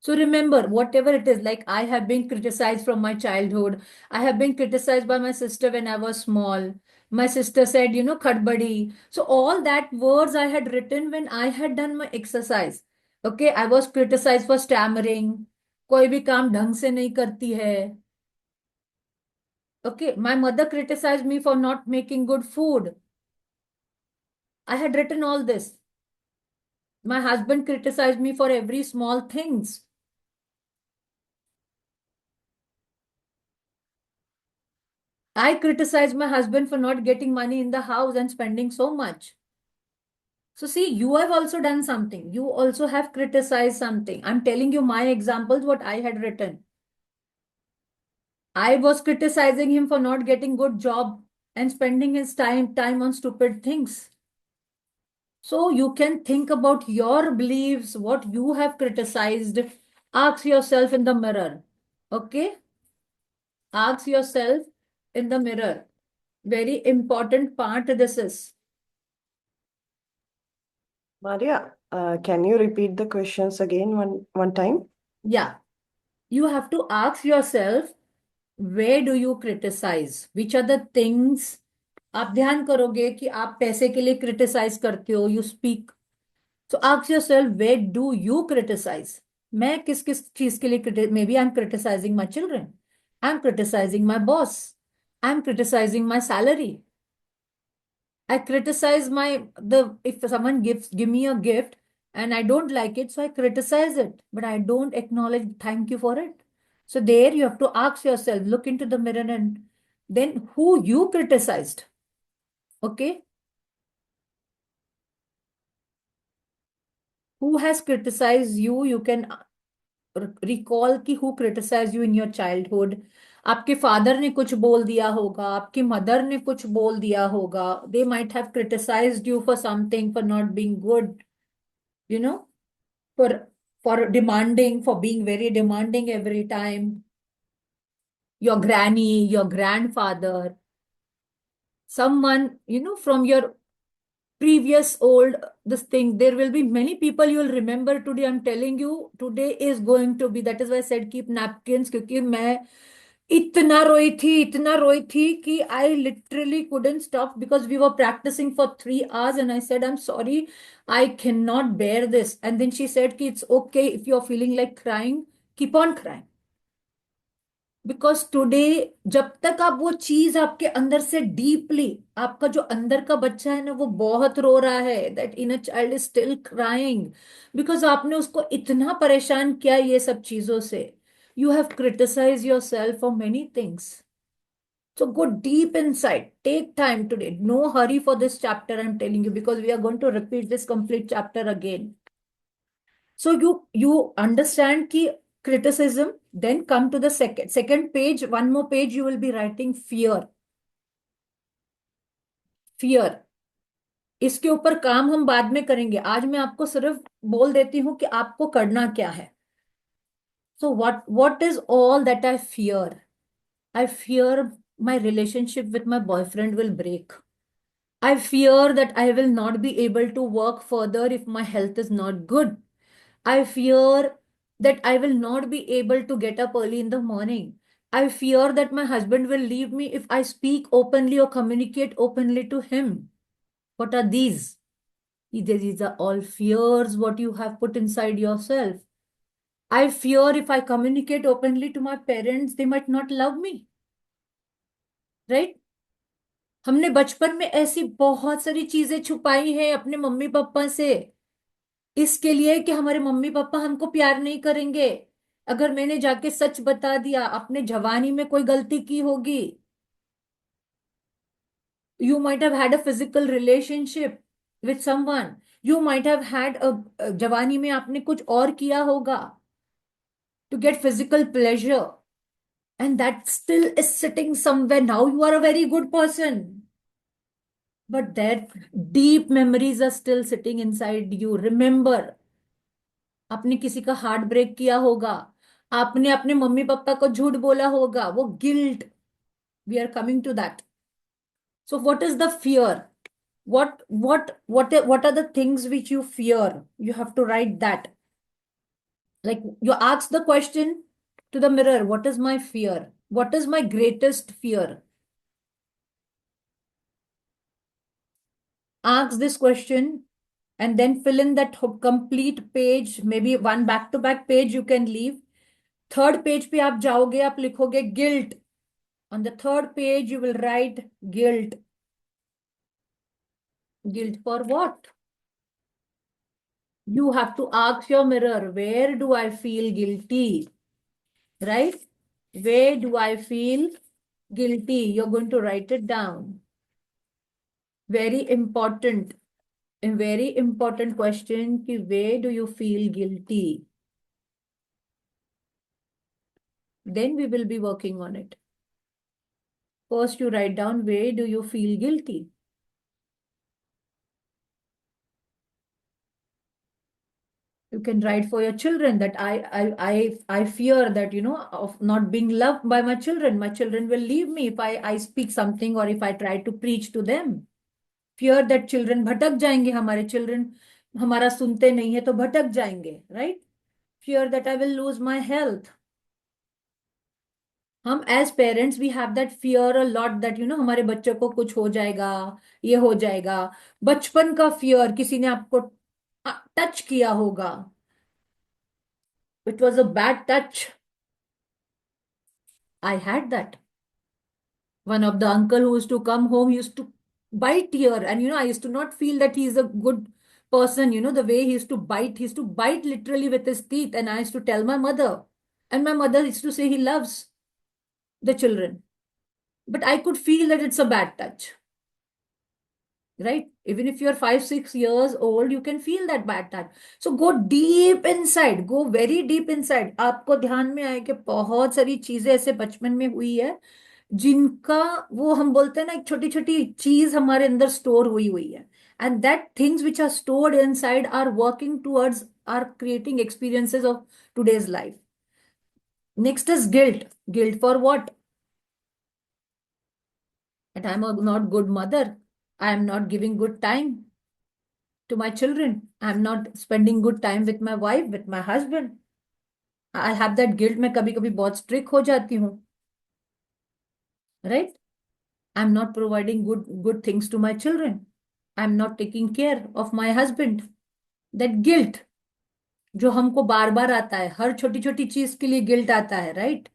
So remember, whatever it is, like I have been criticized from my childhood. I have been criticized by my sister when I was small. My sister said, khadbadi. So all that words I had written when I had done my exercise. Okay, I was criticized for stammering. कोई भी काम ढंग से नहीं करती है. Okay, my mother criticized me for not making good food. I had written all this. My husband criticized me for every small things. I criticize my husband for not getting money in the house and spending so much. So see, you have also done something. You also have criticized something. I'm telling you my examples, what I had written. I was criticizing him for not getting good job and spending his time on stupid things. So you can think about your beliefs, what you have criticized. Ask yourself in the mirror. Okay? Ask yourself in the mirror. Very important part this is. Maria, can you repeat the questions again one time? Yeah. You have to ask yourself, where do you criticize? Which are the things आप ध्यान करोगे कि आप पैसे के लिए criticise करते हो, you speak. So ask yourself, where do you criticise? मैं किस किस चीज के लिए may be I am criticising my children, I am criticising my boss, I am criticising my salary, I criticize if someone give me a gift and I don't like it, so I criticize it, but I don't acknowledge thank you for it. So there you have to ask yourself, look into the mirror and then who you criticized. Okay? Who has criticized you? You can recall कि who criticized you in your childhood. आपके father ने कुछ बोल दिया होगा, आपकी mother ने कुछ बोल दिया होगा. They might have criticized you for something, for not being good, you know, for demanding, for being very demanding every time. Your granny, your grandfather, someone, from your previous old this thing. There will be many people you will remember today. I'm telling you, today is going to be, that is why I said keep napkins, क्योंकि मैं इतना रोई थी कि I literally couldn't stop because we were practicing for 3 hours and I said, I'm sorry, I cannot bear this. And then she said कि it's okay if you're feeling like crying, keep on crying. Because today जब तक आप वो चीज आपके अंदर से deeply, आपका जो अंदर का बच्चा है ना वो बहुत रो रहा है, that inner child is still crying, because आपने उसको इतना परेशान किया ये सब चीजों से. You have criticise yourself for many things. So go deep inside. Take time today. No hurry for this chapter, I'm telling you, because we are going to repeat this complete chapter again. So you understand ki criticism, then come to the second page, one more page you will be writing fear. Fear. इसके ऊपर काम हम बाद में करेंगे, आज मैं आपको सिर्फ बोल देती हूँ कि आपको करना क्या है. So what is all that I fear? I fear my relationship with my boyfriend will break. I fear that I will not be able to work further if my health is not good. I fear that I will not be able to get up early in the morning. I fear that my husband will leave me if I speak openly or communicate openly to him. What are these? These are all fears what you have put inside yourself. I fear if I communicate openly to my parents, they might not love me. Right? हमने बचपन में ऐसी बहुत सारी चीजें छुपाई हैं अपने मम्मी पापा से, इसके लिए कि हमारे मम्मी पापा हमको प्यार नहीं करेंगे अगर मैंने जाके सच बता दिया. अपने जवानी में कोई गलती की होगी, you might have had a physical relationship with someone, you might have had a जवानी में आपने कुछ और किया होगा to get physical pleasure, and that still is sitting somewhere. Now you are a very good person, but that deep memories are still sitting inside you. Remember, आपने किसी का हार्ट ब्रेक किया होगा, आपने अपने मम्मी पापा को झूठ बोला होगा, वो guilt. We are coming to that. So what is the fear? what are the things which you fear? You have to write that. Like, you ask the question to the mirror, what is my fear? What is my greatest fear? Ask this question and then fill in that complete page. Maybe one back to back page you can leave. Third page पे आप जाओगे, आप लिखोगे guilt. On the third page you will write guilt. Guilt for what? You have to ask your mirror, where do I feel guilty? Right? Where do I feel guilty? You're going to write it down. Very important. A very important question. Where do you feel guilty? Then we will be working on it. First, you write down, where do you feel guilty? You can write for your children that I fear that, of not being loved by my children. My children will leave me if I speak something or if I try to preach to them. Fear that children भटक जाएंगे, हमारे children हमारा सुनते नहीं है तो भटक जाएंगे, right? Fear that I will lose my health. हम as parents we have that fear a lot that हमारे बच्चों को कुछ हो जाएगा, ये हो जाएगा. बचपन का fear, किसी ने आपको टच किया होगा, it was a bad touch. I had that. One of the uncle who used to come home used to bite here, and I used to not feel that he is a good person. The way he used to bite literally with his teeth, and I used to tell my mother, and my mother used to say he loves the children, but I could feel that it's a bad touch. Right? Even if you're 5-6 years old, you can feel that bad touch. So go deep inside, go very deep inside. आपको ध्यान में आए कि बहुत सारी चीजें ऐसे बचपन में हुई है जिनका, वो हम बोलते हैं ना, एक छोटी छोटी चीज हमारे अंदर स्टोर हुई हुई है. And that things which are stored inside are working towards, are creating experiences of today's life. Next is guilt. Guilt for what? That I'm a not good mother. I am not giving good time to my children. I'm not spending good time with my wife, with my husband. I have that guilt. मैं कभी कभी बहुत strict हो जाती हूँ. Right? I'm not providing good things to my children. I'm not taking care of my husband. That guilt जो हमको बार बार आता है, हर छोटी छोटी चीज के लिए गिल्ट आता है, राइट?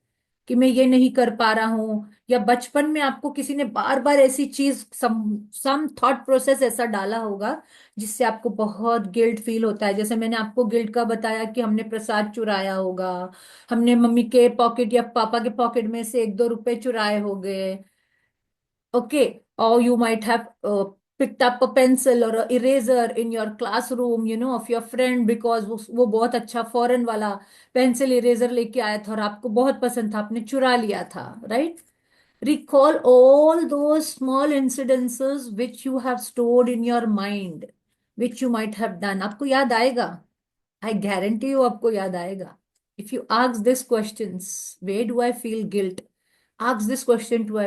कि मैं ये नहीं कर पा रहा हूँ, या बचपन में आपको किसी ने बार बार ऐसी चीज, सम थॉट प्रोसेस ऐसा डाला होगा जिससे आपको बहुत गिल्ट फील होता है। जैसे मैंने आपको गिल्ट का बताया कि हमने प्रसाद चुराया होगा, हमने मम्मी के पॉकेट या पापा के पॉकेट में से 1-2 रुपए चुराए हो गए। Okay, or you might have picked up a pencil or a eraser in your classroom, of your friend, because वो बहुत अच्छा फॉरेन वाला पेंसिल इरेजर लेके आया था और आपको बहुत पसंद था, आपने चुरा लिया था, right? Recall all those small incidences which you have stored in your mind, which you might have done. आपको याद आएगा, आई गारंटी यू आपको याद आएगा। If you ask this questions, where do I feel guilt? Ask this question to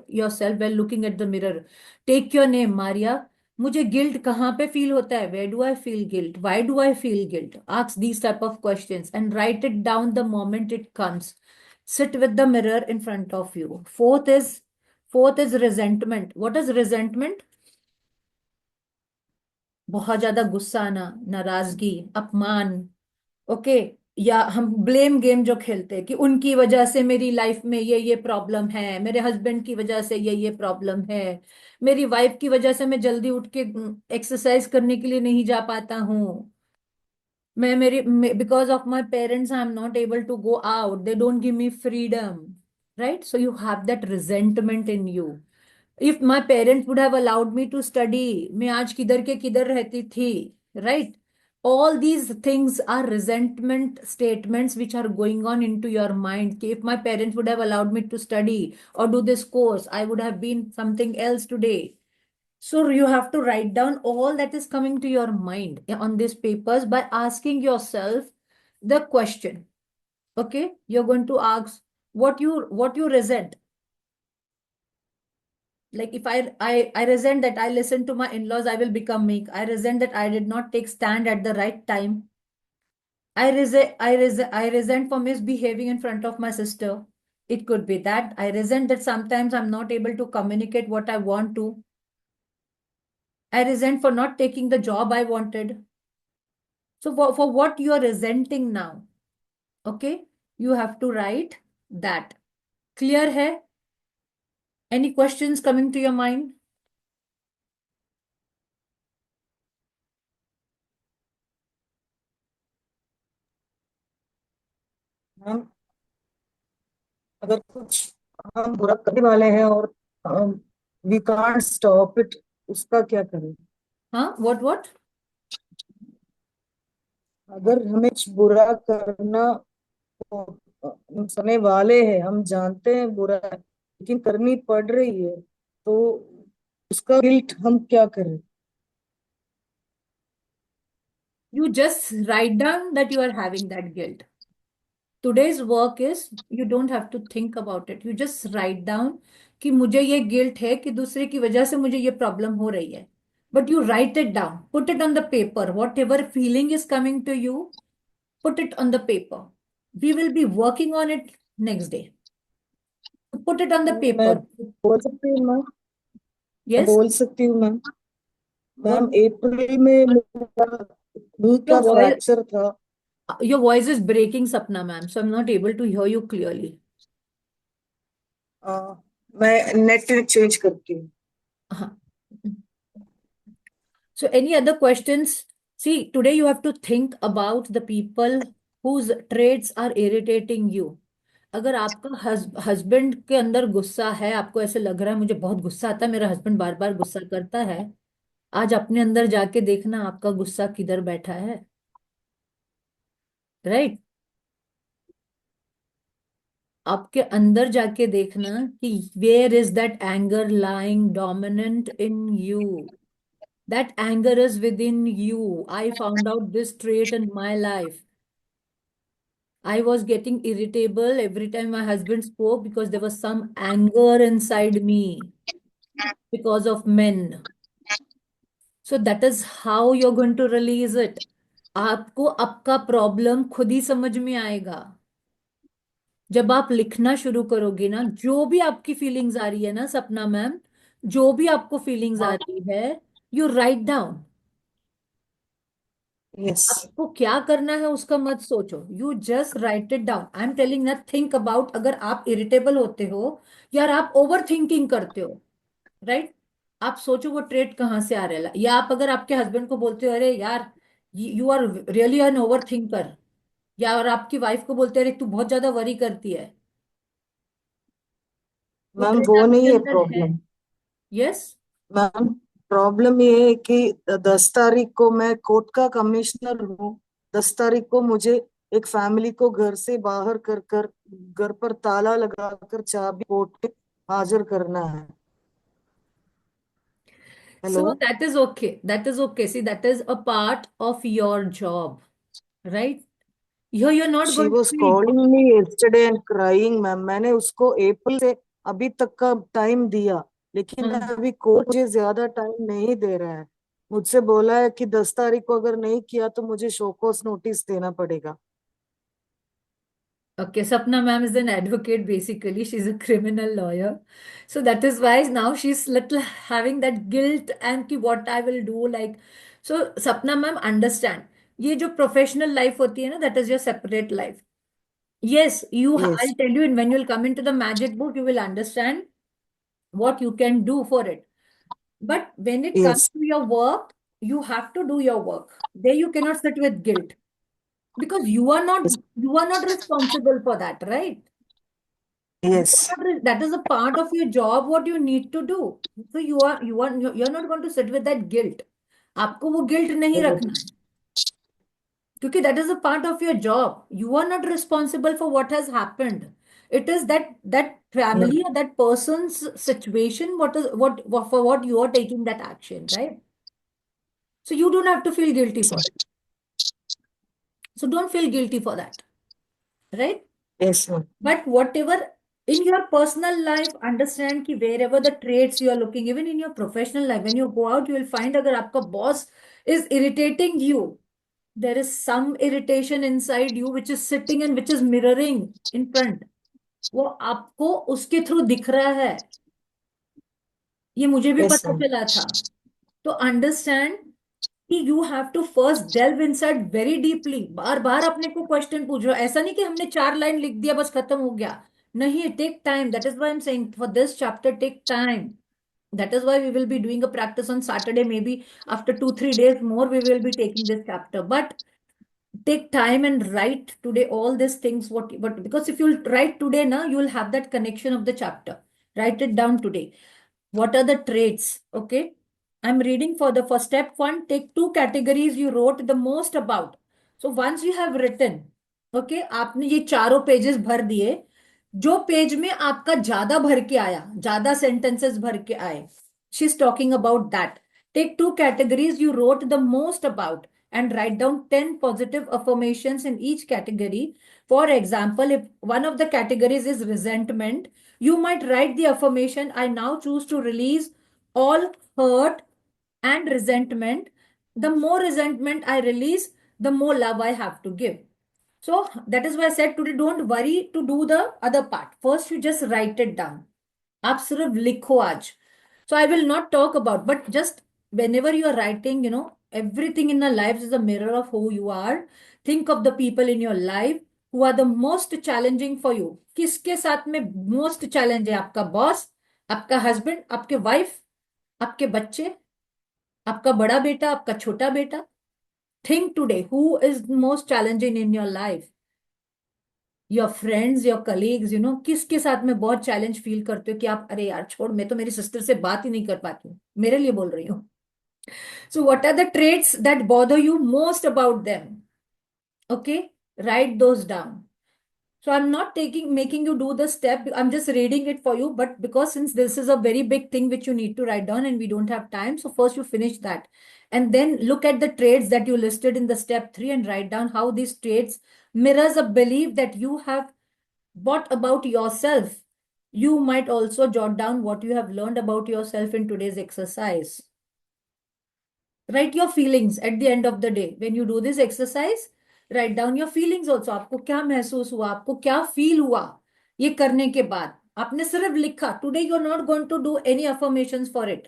yourself while looking at the mirror. Take your name, Maria. मुझे guilt कहाँ पे feel होता है? Where do I feel guilt? Why do I feel guilt? Ask these type of questions and write it down the moment it comes. Sit with the mirror in front of you. Fourth is resentment. What is resentment? बहुत ज्यादा गुस्सा आना, नाराजगी, अपमान। Okay, या हम blame game जो खेलते हैं कि उनकी वजह से मेरी लाइफ में ये प्रॉब्लम है, मेरे हस्बैंड की वजह से ये प्रॉब्लम है, मेरी वाइफ की वजह से मैं जल्दी उठ के एक्सरसाइज करने के लिए नहीं जा पाता हूँ, मैं मेरी because of my parents I am not able to go out, they don't give me freedom, right? So you have that resentment in you. If my parents would have allowed me to study, मैं आज किधर के किधर रहती थी, right? All these things are resentment statements which are going on into your mind. कि if my parents would have allowed me to study or do this course, I would have been something else today. So you have to write down all that is coming to your mind on these papers by asking yourself the question. Okay, you're going to ask what you resent. Like if I resent that I listened to my in-laws, I will become meek. I resent that I did not take stand at the right time. I resent for misbehaving in front of my sister. It could be that. I resent that sometimes I'm not able to communicate what I want to. I resent for not taking the job I wanted. So for what you are resenting now, okay, you have to write that. Clear hai? Any questions coming to your mind? हम अगर कुछ हम बुरा करने वाले हैं और हम वी कांट स्टॉप इट, उसका क्या करें? Huh? What? अगर हमें कुछ बुरा करना करने वाले हैं, हम जानते हैं बुरा है लेकिन करनी पड़ रही है, तो उसका गिल्ट हम क्या करें? You just write down that you are having that guilt. Today's work is you don't have to think about it. You just write down कि मुझे ये गिल्ट है कि दूसरे की वजह से मुझे ये प्रॉब्लम हो रही है. But you write it down, put it on the paper. Whatever feeling is coming to you, put it on the paper. We will be working on it next day. Put it on the मैं paper. बोल सकती हूँ ma'am? मैं Yes? बोल सकती हूँ ma'am? What? Ma'am, अप्रैल में मेरा नी का Your voice, फ्रैक्चर था। your voice is breaking, Sapna ma'am. So I'm not able to hear you clearly. मैं नेट चेंज करती हूँ। Uh-huh. So any other questions? See, today you have to think about the people whose traits are irritating you. अगर आपका husband के अंदर गुस्सा है, आपको ऐसे लग रहा है मुझे बहुत गुस्सा आता है, मेरा हस्बैंड बार बार गुस्सा करता है, आज अपने अंदर जाके देखना आपका गुस्सा किधर बैठा है, राइट? आपके अंदर जाके देखना कि where is that anger lying dominant in you. That anger is within you. I found out this trait in my life. I was getting irritable every time my husband spoke because there was some anger inside me because of men. So that is how you're going to release it. आपको आपका problem खुद ही समझ में आएगा जब आप लिखना शुरू करोगे ना. जो भी आपकी फीलिंग्स आ रही है ना सपना मैम, जो भी आपको फीलिंग्स आ रही है, यू राइट डाउन. Yes. आपको क्या करना है उसका मत सोचो, you just right it down. I am telling not think about, अगर आप इरिटेबल होते हो यार, आप ओवर थिंकिंग करते हो, राइट, आप सोचो वो ट्रेट कहाँ से आ रहा है। या आप अगर आपके हस्बैंड को बोलते हो अरे यार you are really an overthinker, या और आपकी वाइफ को बोलते हो अरे तू बहुत ज्यादा वरी करती है, वो मैम ट्रेट वो आपके नहीं है अंदर है। प्रॉब्लम। यस। मैम प्रॉब्लम ये है कि 10 तारीख को मैं कोर्ट का कमिश्नर हूँ। 10 तारीख को मुझे एक फैमिली को घर से बाहर कर कर घर पर ताला लगाकर चाबी कोर्ट पे हाजिर करना है। Hello. So that is okay. That is okay. See, that is a part of your job, right? Here you're not she going to was be. Calling me yesterday and crying ma'am. मैंने उसको अप्रैल से अभी तक का time दिया, लेकिन Hmm. अभी court मुझे ज्यादा टाइम नहीं दे रहा है। मुझसे बोला है कि 10 तारीख को अगर नहीं किया तो मुझे शोकॉज नोटिस देना पड़ेगा। Okay, Sapna ma'am is an advocate basically. She's a criminal lawyer. So that is why now she's little having that guilt and ki what I will do like. So Sapna ma'am understand. ये जो professional life होती है ना, that is your separate life. Yes, yes. I'll tell you, and when you'll come into the magic book, you will understand what you can do for it. But when it comes yes. to your work, you have to do your work. There you cannot sit with guilt because you are not responsible for that, right? Yes. That is a part of your job, what you need to do. So you're not going to sit with that guilt. आपको वो guilt नहीं रखना है क्योंकि that is a part of your job. You are not responsible for what has happened. It is that family or that person's situation. What for what you are taking that action, right? So you don't have to feel guilty for it. So don't feel guilty for that, right? Yes ma'am. But whatever in your personal life, understand कि wherever the traits you are looking, even in your professional life, when you go out, you will find अगर आपका boss is irritating you, there is some irritation inside you which is sitting and which is mirroring in front. वो आपको उसके through दिख रहा है, ये मुझे भी यस पता मैम। चला था। तो अंडरस्टैंड कि you have to first delve inside very deeply, बार बार अपने को क्वेश्चन पूछ रहे हो। ऐसा नहीं कि हमने 4 लाइन लिख दिया बस खत्म हो गया, नहीं, take time. That is why I am saying for this chapter take time. That is why we will be doing a practice on Saturday. Maybe after 2-3 days more, we will be taking this chapter. But take time and write today all these things. What because if you'll write today, now you will have that connection of the chapter. Write it down today. What are the traits? Okay. I'm reading for the first step one. Take two categories you wrote the most about. So once you have written, okay, आपने ये चारों pages भर दिए, जो page में आपका ज्यादा भर के आया, ज्यादा सेंटेंसेस भर के आए, she is talking about that. Take two categories you wrote the most about and write down 10 positive affirmations in each category. For example, if one of the categories is resentment, you might write the affirmation, I now choose to release all hurt and resentment. The more resentment I release, the more love I have to give. So that is why I said today, don't worry to do the other part. First, you just write it down. आप सिर्फ लिखो आज. So I will not talk about, but just whenever you are writing, everything in our lives is a mirror of who you are. Think of the people in your life who are the most challenging for you. किसके साथ में most challenge है? आपका boss, आपका husband, आपके wife, आपके बच्चे, आपका बड़ा बेटा, आपका छोटा बेटा. Think today, who is most challenging in your life? Your friends, your colleagues, किसके साथ में बहुत चैलेंज फील करते हो कि आप अरे यार छोड़, मैं तो मेरी सिस्टर से बात ही नहीं कर पाती हूँ, मेरे लिए बोल रही हूँ. So what are the traits that bother you most about them? Okay, write those down. So I'm not making you do the step. I'm just reading it for you. But because since this is a very big thing which you need to write down and we don't have time, so first you finish that. And then look at the traits that you listed in the step 3 and write down how these traits mirrors a belief that you have bought about yourself. You might also jot down what you have learned about yourself in today's exercise. Write your feelings at the end of the day. When you do this exercise, write down your feelings also. आपको क्या महसूस हुआ, आपको क्या feel हुआ ये करने के बाद? आपने सिर्फ लिखा. Today you're not going to do any affirmations for it.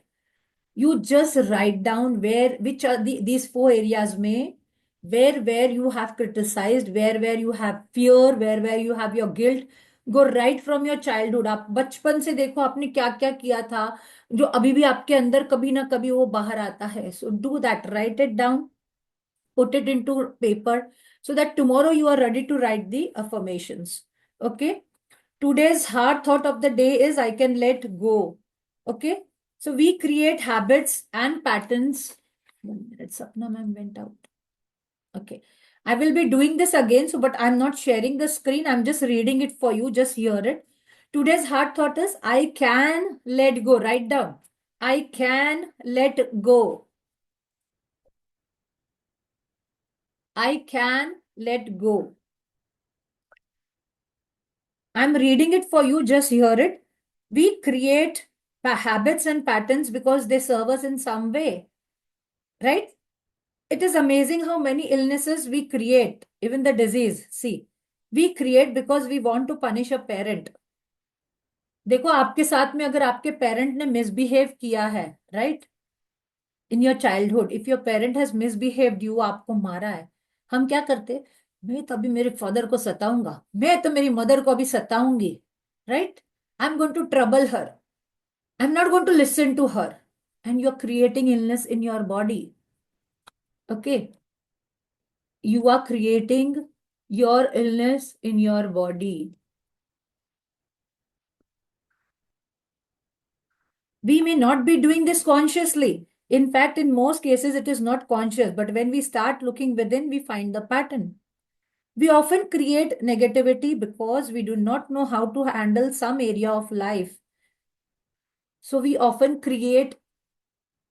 You just write down where which are these 4 areas में where you have criticized, where you have fear, where you have your guilt, go right from your childhood. आप बचपन से देखो आपने क्या क्या किया था, जो अभी भी आपके अंदर कभी ना कभी वो बाहर आता है. So do that, write it down, put it into paper, so that tomorrow you are ready to write the affirmations. Okay. Today's hard thought of the day is I can let go. Okay. So we create habits and patterns. 1 minute, Sapna ma'am went out. Okay. I will be doing this again, so but I'm not sharing the screen. I'm just reading it for you. Just hear it. Today's hard thought is I can let go. Write down. I can let go. I can let go. I'm reading it for you. Just hear it. We create habits and patterns because they serve us in some way, right? It is amazing how many illnesses we create, even the disease. See, we create because we want to punish a parent. देखो आपके साथ में अगर आपके parent ने misbehave किया है, right, in your childhood, if your parent has misbehaved you, आपको मारा है, हम क्या करते, मैं तो अभी मेरे फादर को सताऊंगा, मैं तो मेरी मदर को अभी सताऊंगी, right, I am going to trouble her, I am not going to listen to her, and you are creating illness in your body. Okay, you are creating your illness in your body. We may not be doing this consciously. In fact, in most cases, it is not conscious. But when we start looking within, we find the pattern. We often create negativity because we do not know how to handle some area of life. So we often create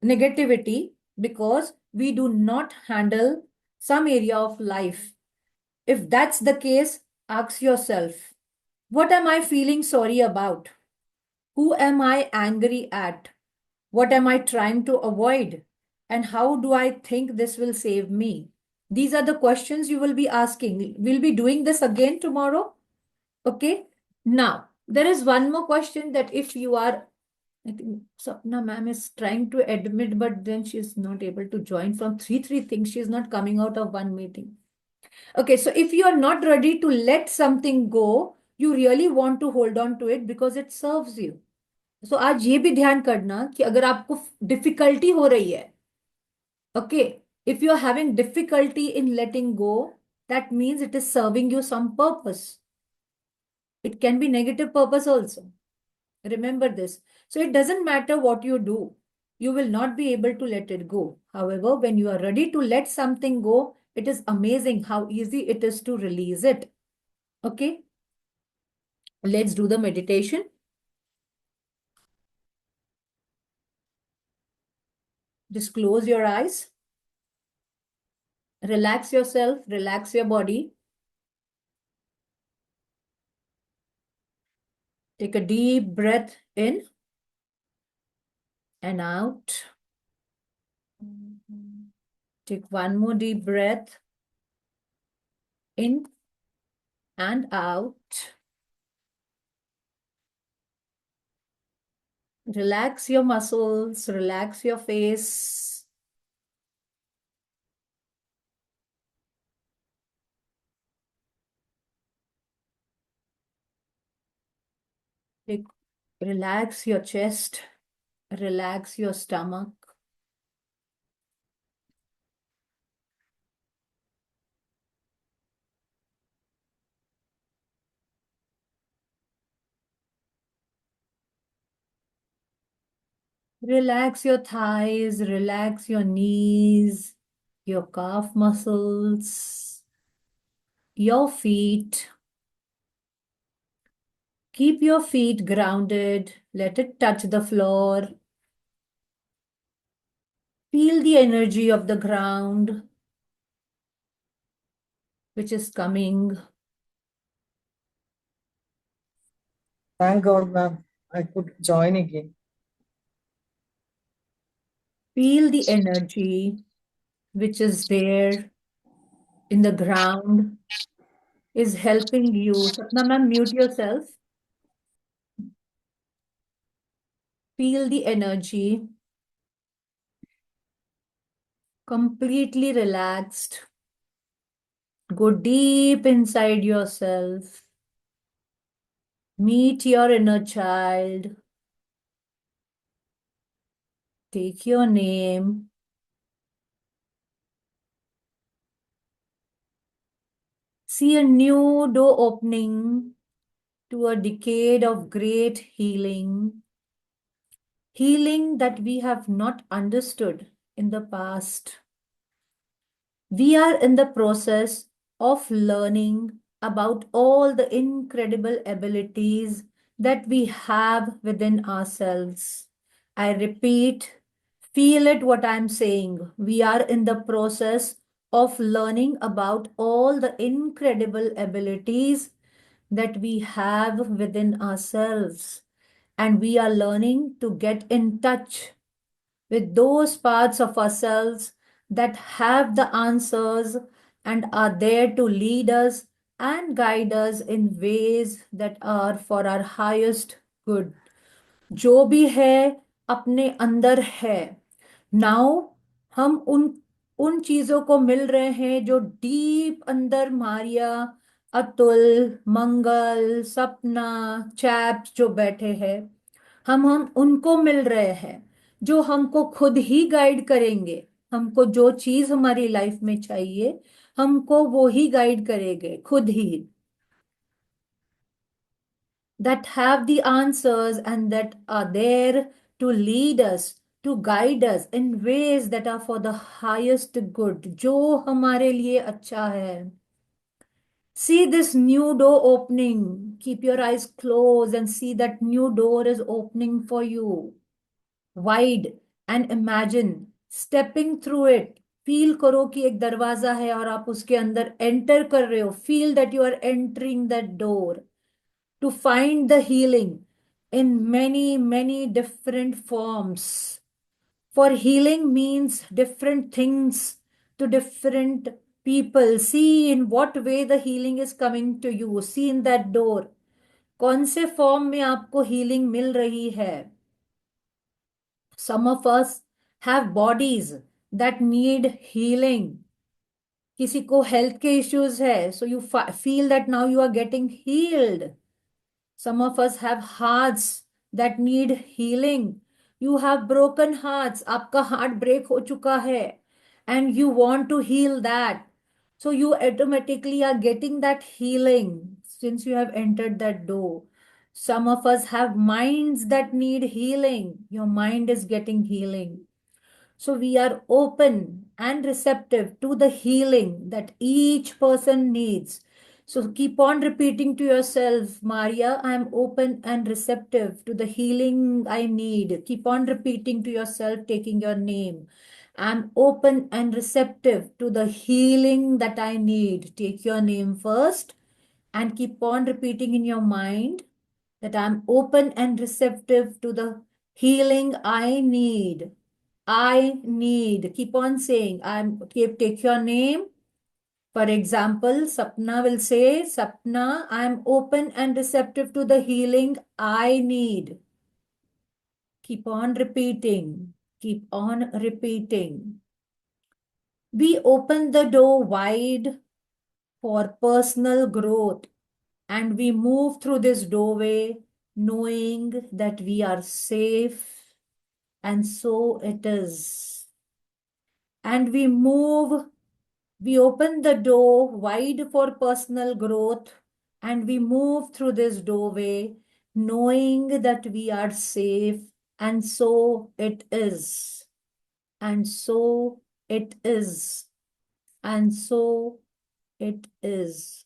negativity because we do not handle some area of life. If that's the case, ask yourself, what am I feeling sorry about? Who am I angry at? What am I trying to avoid? And how do I think this will save me? These are the questions you will be asking. We'll be doing this again tomorrow. Okay. Now, there is one more question that if you are, I think Sapna ma'am is trying to admit, but then she's not able to join from three things. She's not coming out of one meeting. Okay, so if you are not ready to let something go, you really want to hold on to it because it serves you. So आज ये भी ध्यान करना कि अगर आपको difficulty हो रही है, okay, if you are having difficulty in letting go, that means it is serving you some purpose. It can be negative purpose also. Remember this. So it doesn't matter what you do, you will not be able to let it go. However, when you are ready to let something go, it is amazing how easy it is to release it. Okay, let's do the meditation. Just close your eyes. Relax yourself, relax your body. Take a deep breath in and out. Take one more deep breath in and out. Relax your muscles, relax your face. Relax your chest, relax your stomach. Relax your thighs, relax your knees, your calf muscles, your feet. Keep your feet grounded. Let it touch the floor. Feel the energy of the ground, which is coming. Thank God, ma'am. I could join again. Feel the energy which is there in the ground, is helping you. Sapna ma'am, mute yourself. Feel the energy. Completely relaxed. go deep inside yourself. Meet your inner child. Take your name. See a new door opening to a decade of great healing. Healing that we have not understood in the past. We are in the process of learning about all the incredible abilities that we have within ourselves. I repeat, feel it what I'm saying. We are in the process of learning about all the incredible abilities that we have within ourselves. And we are learning to get in touch with those parts of ourselves that have the answers and are there to lead us and guide us in ways that are for our highest good. जो भी है अपने अंदर है. Now हम उन चीजों को मिल रहे हैं जो डीप अंदर मारिया, अतुल, मंगल, सपना, चैप्स जो बैठे हैं, हम उनको मिल रहे हैं जो हमको खुद ही गाइड करेंगे. हमको जो चीज हमारी लाइफ में चाहिए हमको वो ही गाइड करेंगे खुद ही. That have the answers and that are there to lead us, to guide us in ways that are for the highest good, जो हमारे लिए अच्छा है. See this new door opening. Keep your eyes closed and see that new door is opening for you. Wide and imagine stepping through it. Feel करो कि एक दरवाजा है और आप उसके अंदर enter कर रहे हो. Feel that you are entering that door to find the healing in many, many different forms. For healing means different things to different people. See in what way the healing is coming to you. See in that door. कौन से form में आपको healing मिल रही है. Some of us have bodies that need healing. किसी को health के issues है, so you feel that now you are getting healed. Some of us have hearts that need healing. You have broken hearts. आपका heart break हो चुका है and you want to heal that. So you automatically are getting that healing since you have entered that door. Some of us have minds that need healing. Your mind is getting healing. So we are open and receptive to the healing that each person needs. So keep on repeating to yourself, Maria, I am open and receptive to the healing I need. Keep on repeating to yourself, taking your name. I'm open and receptive to the healing that I need. Take your name first and keep on repeating in your mind that I'm open and receptive to the healing I need. I need. Keep on saying. Take your name. For example, Sapna will say, Sapna, I'm open and receptive to the healing I need. Keep on repeating. Keep on repeating. We open the door wide for personal growth and we move through this doorway knowing that we are safe, and so it is. And we open the door wide for personal growth and we move through this doorway knowing that we are safe, and so it is. And so it is. And so it is.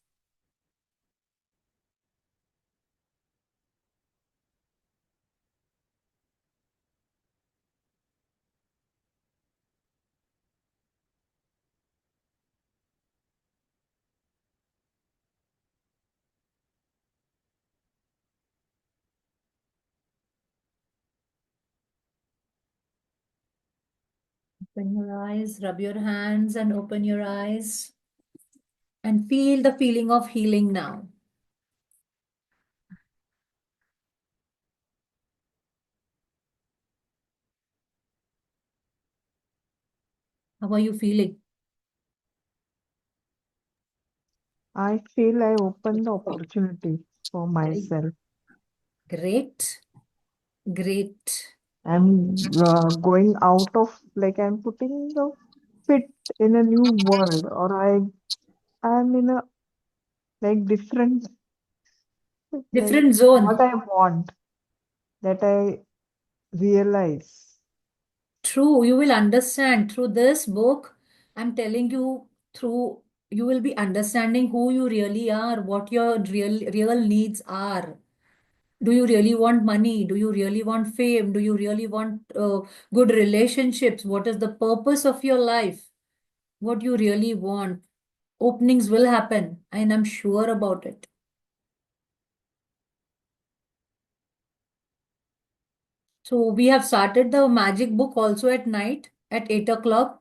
Open your eyes, rub your hands and open your eyes and feel the feeling of healing now. How are you feeling? I feel I opened the opportunity for myself. Great, great. Going out of, like, I'm putting the fit in a new world, or I'm in a like different, like Different what zone. I want, that I realize. True, you will understand through this book. I'm telling you, through you will be understanding who you really are, what your real needs are. Do you really want money? Do you really want fame? Do you really want good relationships? What is the purpose of your life? What you really want? Openings will happen, and I'm sure about it. So we have started the magic book also at night at 8 o'clock.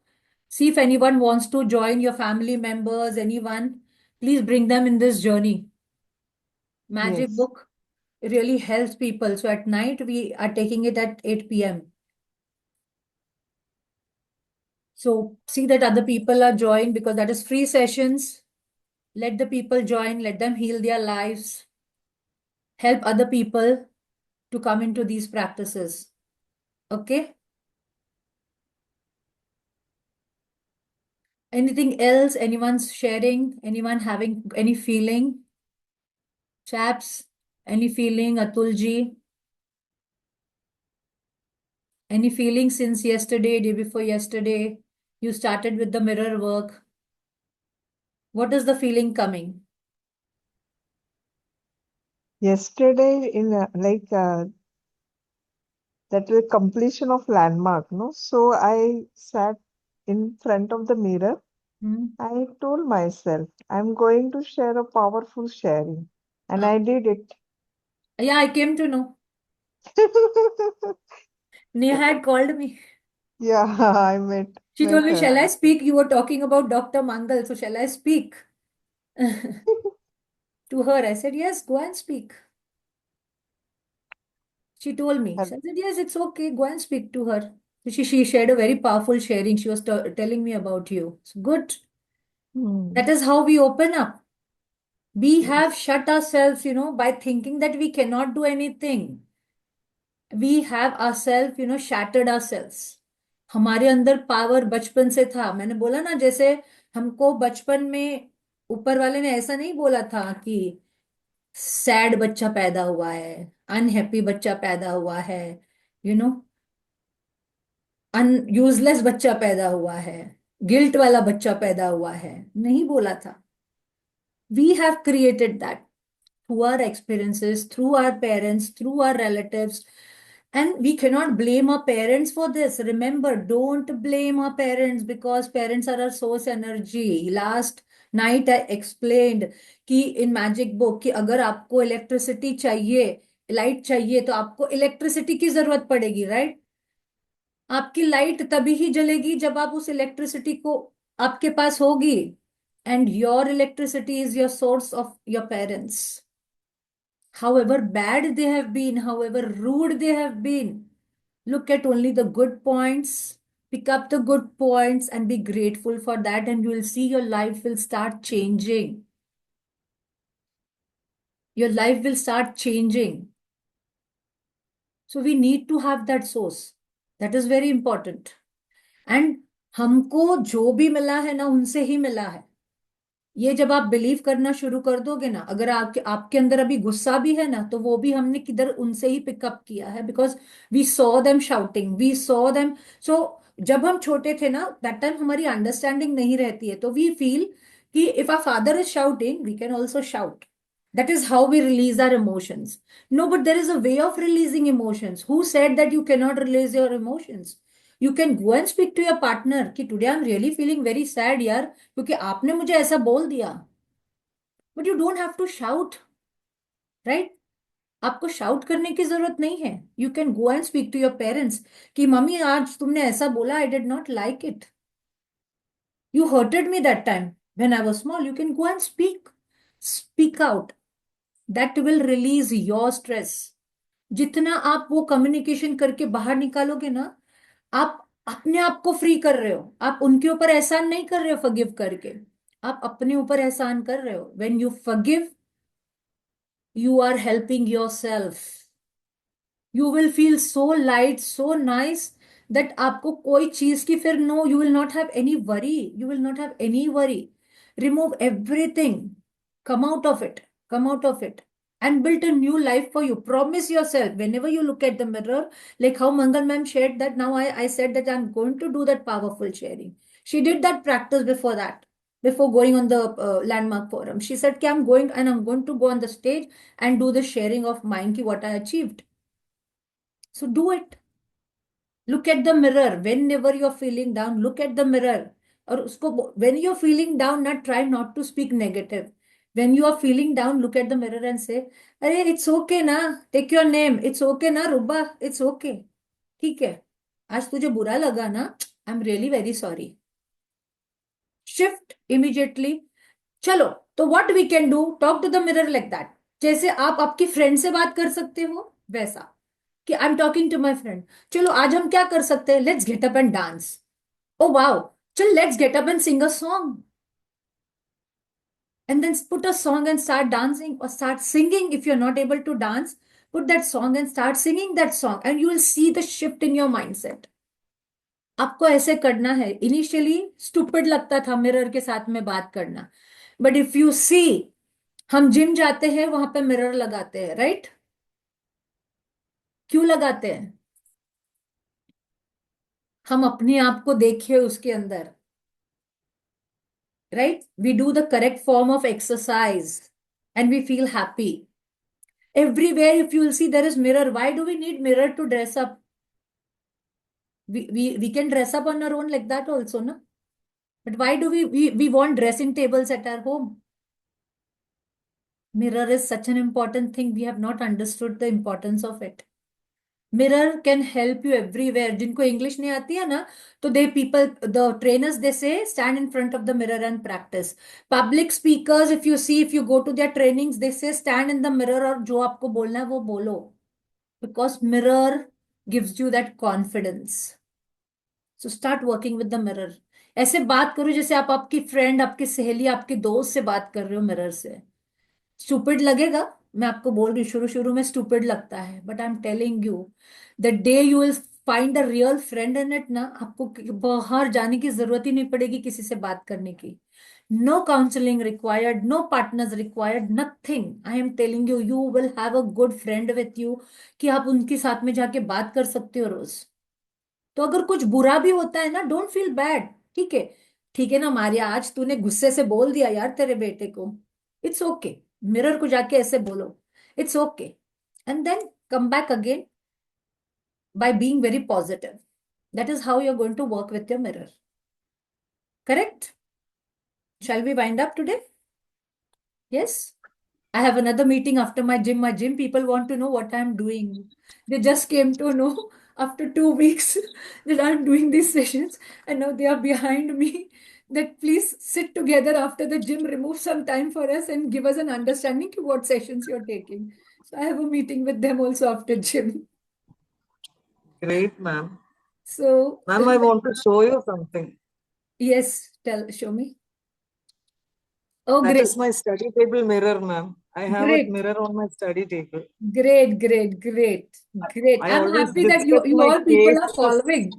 See if anyone wants to join your family members, anyone, please bring them in this journey. Magic Yes. book really helps people. So at night we are taking it at 8 p.m. So see that other people are joined because that is free sessions. Let the people join, let them heal their lives, help other people to come into these practices. Okay? Anything else? Anyone's sharing? Anyone having any feeling? Chaps, any feeling? Atulji, any feeling since yesterday, day before yesterday? You started with the mirror work. What is the feeling coming? Yesterday, that was completion of landmark, no? So I sat in front of the mirror. Hmm? I told myself, I'm going to share a powerful sharing. And Ah, I did it. yeah, I came to know. Neha had called me. Yeah, I She told met me, her. shall I speak? You were talking about Dr. Mangal, so shall I speak to her? I said, yes, go and speak. She told me. So I said, yes, it's okay. Go and speak to her. So she shared a very powerful sharing. She was telling me about you. So good. Hmm. That is how we open up. We have Yes. shut ourselves, by thinking that we cannot do anything. We have ourselves, shattered ourselves. हमारे अंदर power बचपन से था. मैंने बोला ना, जैसे हमको बचपन में ऊपर वाले ने ऐसा नहीं बोला था कि सैड बच्चा पैदा हुआ है, अनहैप्पी बच्चा पैदा हुआ है, यू नो अन यूजलेस बच्चा पैदा हुआ है, गिल्ट वाला बच्चा पैदा हुआ है. नहीं बोला था. We have created that through our experiences, through our parents, through our relatives. And we cannot blame our parents for this. Remember, don't blame our parents because parents are our source energy. Last night I explained कि in magic book कि अगर आपको electricity चाहिए, light चाहिए, तो आपको electricity की जरूरत पड़ेगी, राइट? आपकी लाइट तभी ही जलेगी जब आप उस इलेक्ट्रिसिटी को आपके पास होगी. And your electricity is your source of your parents. However bad they have been, however rude they have been, look at only the good points, pick up the good points and be grateful for that, and you will see your life will start changing. Your life will start changing. So we need to have that source. That is very important. And हमको जो भी मिला है ना, उनसे ही मिला है. ये जब आप बिलीव करना शुरू कर दोगे ना, अगर आपके आपके अंदर अभी गुस्सा भी है ना, तो वो भी हमने किधर उनसे ही पिकअप किया है. Because we saw them shouting, we saw them. So जब हम छोटे थे ना, दैट टाइम हमारी अंडरस्टैंडिंग नहीं रहती है, तो वी फील कि if our father is shouting we can also shout. That is how we release our emotions. No, but there is a way of releasing emotions. Who said that you cannot release your emotions? You can go and speak to your partner कि today I'm really feeling very sad यार, क्योंकि आपने मुझे ऐसा बोल दिया. But you don't have to shout, right? आपको shout करने की जरूरत नहीं है. You can go and speak to your parents कि मम्मी आज तुमने ऐसा बोला, I did not like it, you hurted me that time when I was small. You can go and speak out. That will release your stress. जितना आप वो communication करके बाहर निकालोगे ना, आप अपने आप को फ्री कर रहे हो. आप उनके ऊपर एहसान नहीं कर रहे हो फॉरगिव करके. आप अपने ऊपर एहसान कर रहे हो. When you forgive, you are helping yourself. You will feel so light, so nice that आपको कोई चीज की फिर no, you will not have any worry. You will not have any worry. Remove everything. Come out of it. Come out of it. And build a new life for you. Promise yourself whenever you look at the mirror, like how Mangal ma'am shared that. Now I said that I'm going to do that powerful sharing. She did that practice before that, before going on the landmark forum. She said, "Ki I'm going and I'm going to go on the stage and do the sharing of mine, ki what I achieved." So do it. Look at the mirror. Whenever you're feeling down, look at the mirror. और उसको when you're feeling down, not try not to speak negative. When you are feeling down, look at the mirror and say, "अरे it's okay ना, take your name. It's okay ना, रुबा, it's okay. ठीक है. आज तुझे बुरा लगा ना, I'm really very sorry." Shift immediately. चलो, तो what we can do? Talk to the mirror like that. जैसे आप आपकी फ्रेंड से बात कर सकते हो, वैसा कि I am talking to my friend. चलो आज हम क्या कर सकते हैं? Let's get up and dance. Oh wow, चल let's get up and sing a song. And then put a song and start dancing or start singing. If you're not able to dance, put that song and start singing that song, and you will see the shift in your mindset. आपको ऐसे करना है. Initially stupid लगता था mirror के साथ में बात करना, बट इफ यू सी, हम जिम जाते हैं, वहां पे मिरर लगाते हैं, राइट? क्यों लगाते हैं? हम अपने आप को देखें उसके अंदर, right? We do the correct form of exercise and we feel happy. Everywhere, if you will see, there is mirror. Why do we need mirror to dress up? We can dress up on our own like that also, no? But why do we want dressing tables at our home? Mirror is such an important thing. We have not understood the importance of it. Mirror can help you everywhere. जिनको English नहीं आती है ना, तो they people, the trainers, they say stand in front of the mirror and practice. Public speakers, if you see, if you go to their trainings, they say stand in the mirror और जो आपको बोलना है वो बोलो, because mirror gives you that confidence. So start working with the mirror. ऐसे बात करो जैसे आप आपकी फ्रेंड, आपकी सहेली, आपके दोस्त से बात कर रहे हो मिरर से. स्टूपिड लगेगा, मैं आपको बोल रही हूँ, शुरू शुरू में स्टूपिड लगता है, but I am telling you, the day you will find a real friend in it ना, आपको बाहर जाने की जरूरत ही नहीं पड़ेगी किसी से बात करने की. No counselling required, no partners required, nothing. I am telling you, you will have a good friend with you, कि आप उनके साथ में जाके बात कर सकते हो रोज. तो अगर कुछ बुरा भी होता है ना, डोंट फील बैड. ठीक है, ठीक है ना मारिया, आज तूने गुस्से से बोल दिया यार तेरे बेटे को, इट्स ओके. मिरर को जाके ऐसे बोलो, it's okay. And then come back again by being very positive. That is how you are going to work with your mirror. Correct? Shall we wind up today? Yes. I have another meeting after my gym. My gym people want to know what I'm doing. They just came to know after 2 weeks that I'm doing these sessions, and now they are behind me. That please sit together after the gym, remove some time for us, and give us an understanding to what sessions you're taking. So I have a meeting with them also after gym. Great, ma'am. So, Ma'am, I want to show you something. yes, show me. Oh, That great, is my study table mirror, ma'am. I have great, a mirror on my study table. great, great, great, great. I I'm always happy that discuss you my all people are case. following.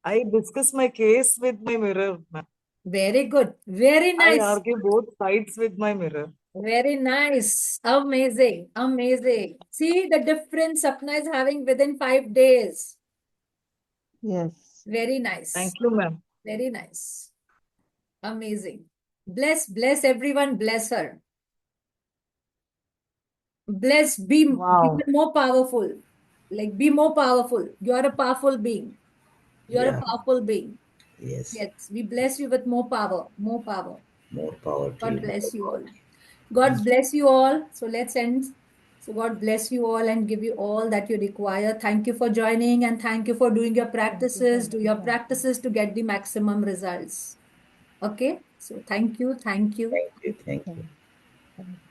I discuss my case with my mirror, ma'am. Very good. Very I nice. argue both sides with my mirror. Very nice. Amazing. Amazing. See the difference Sapna is having within 5 days. Yes. Very nice. Thank you, ma'am. Very nice. Amazing. Bless everyone. Bless her. Bless, be Wow. even more powerful. Like, be more powerful. You are a powerful being. You are a Yeah. powerful being. Yes. Yes. We bless you with more power. More power. More power to God you. bless you all. God bless you all. So let's end. So God bless you all and give you all that you require. Thank you for joining, and thank you for doing your practices. Do your practices to get the maximum results. Okay. So thank you. Thank you. Thank you. Thank you. Thank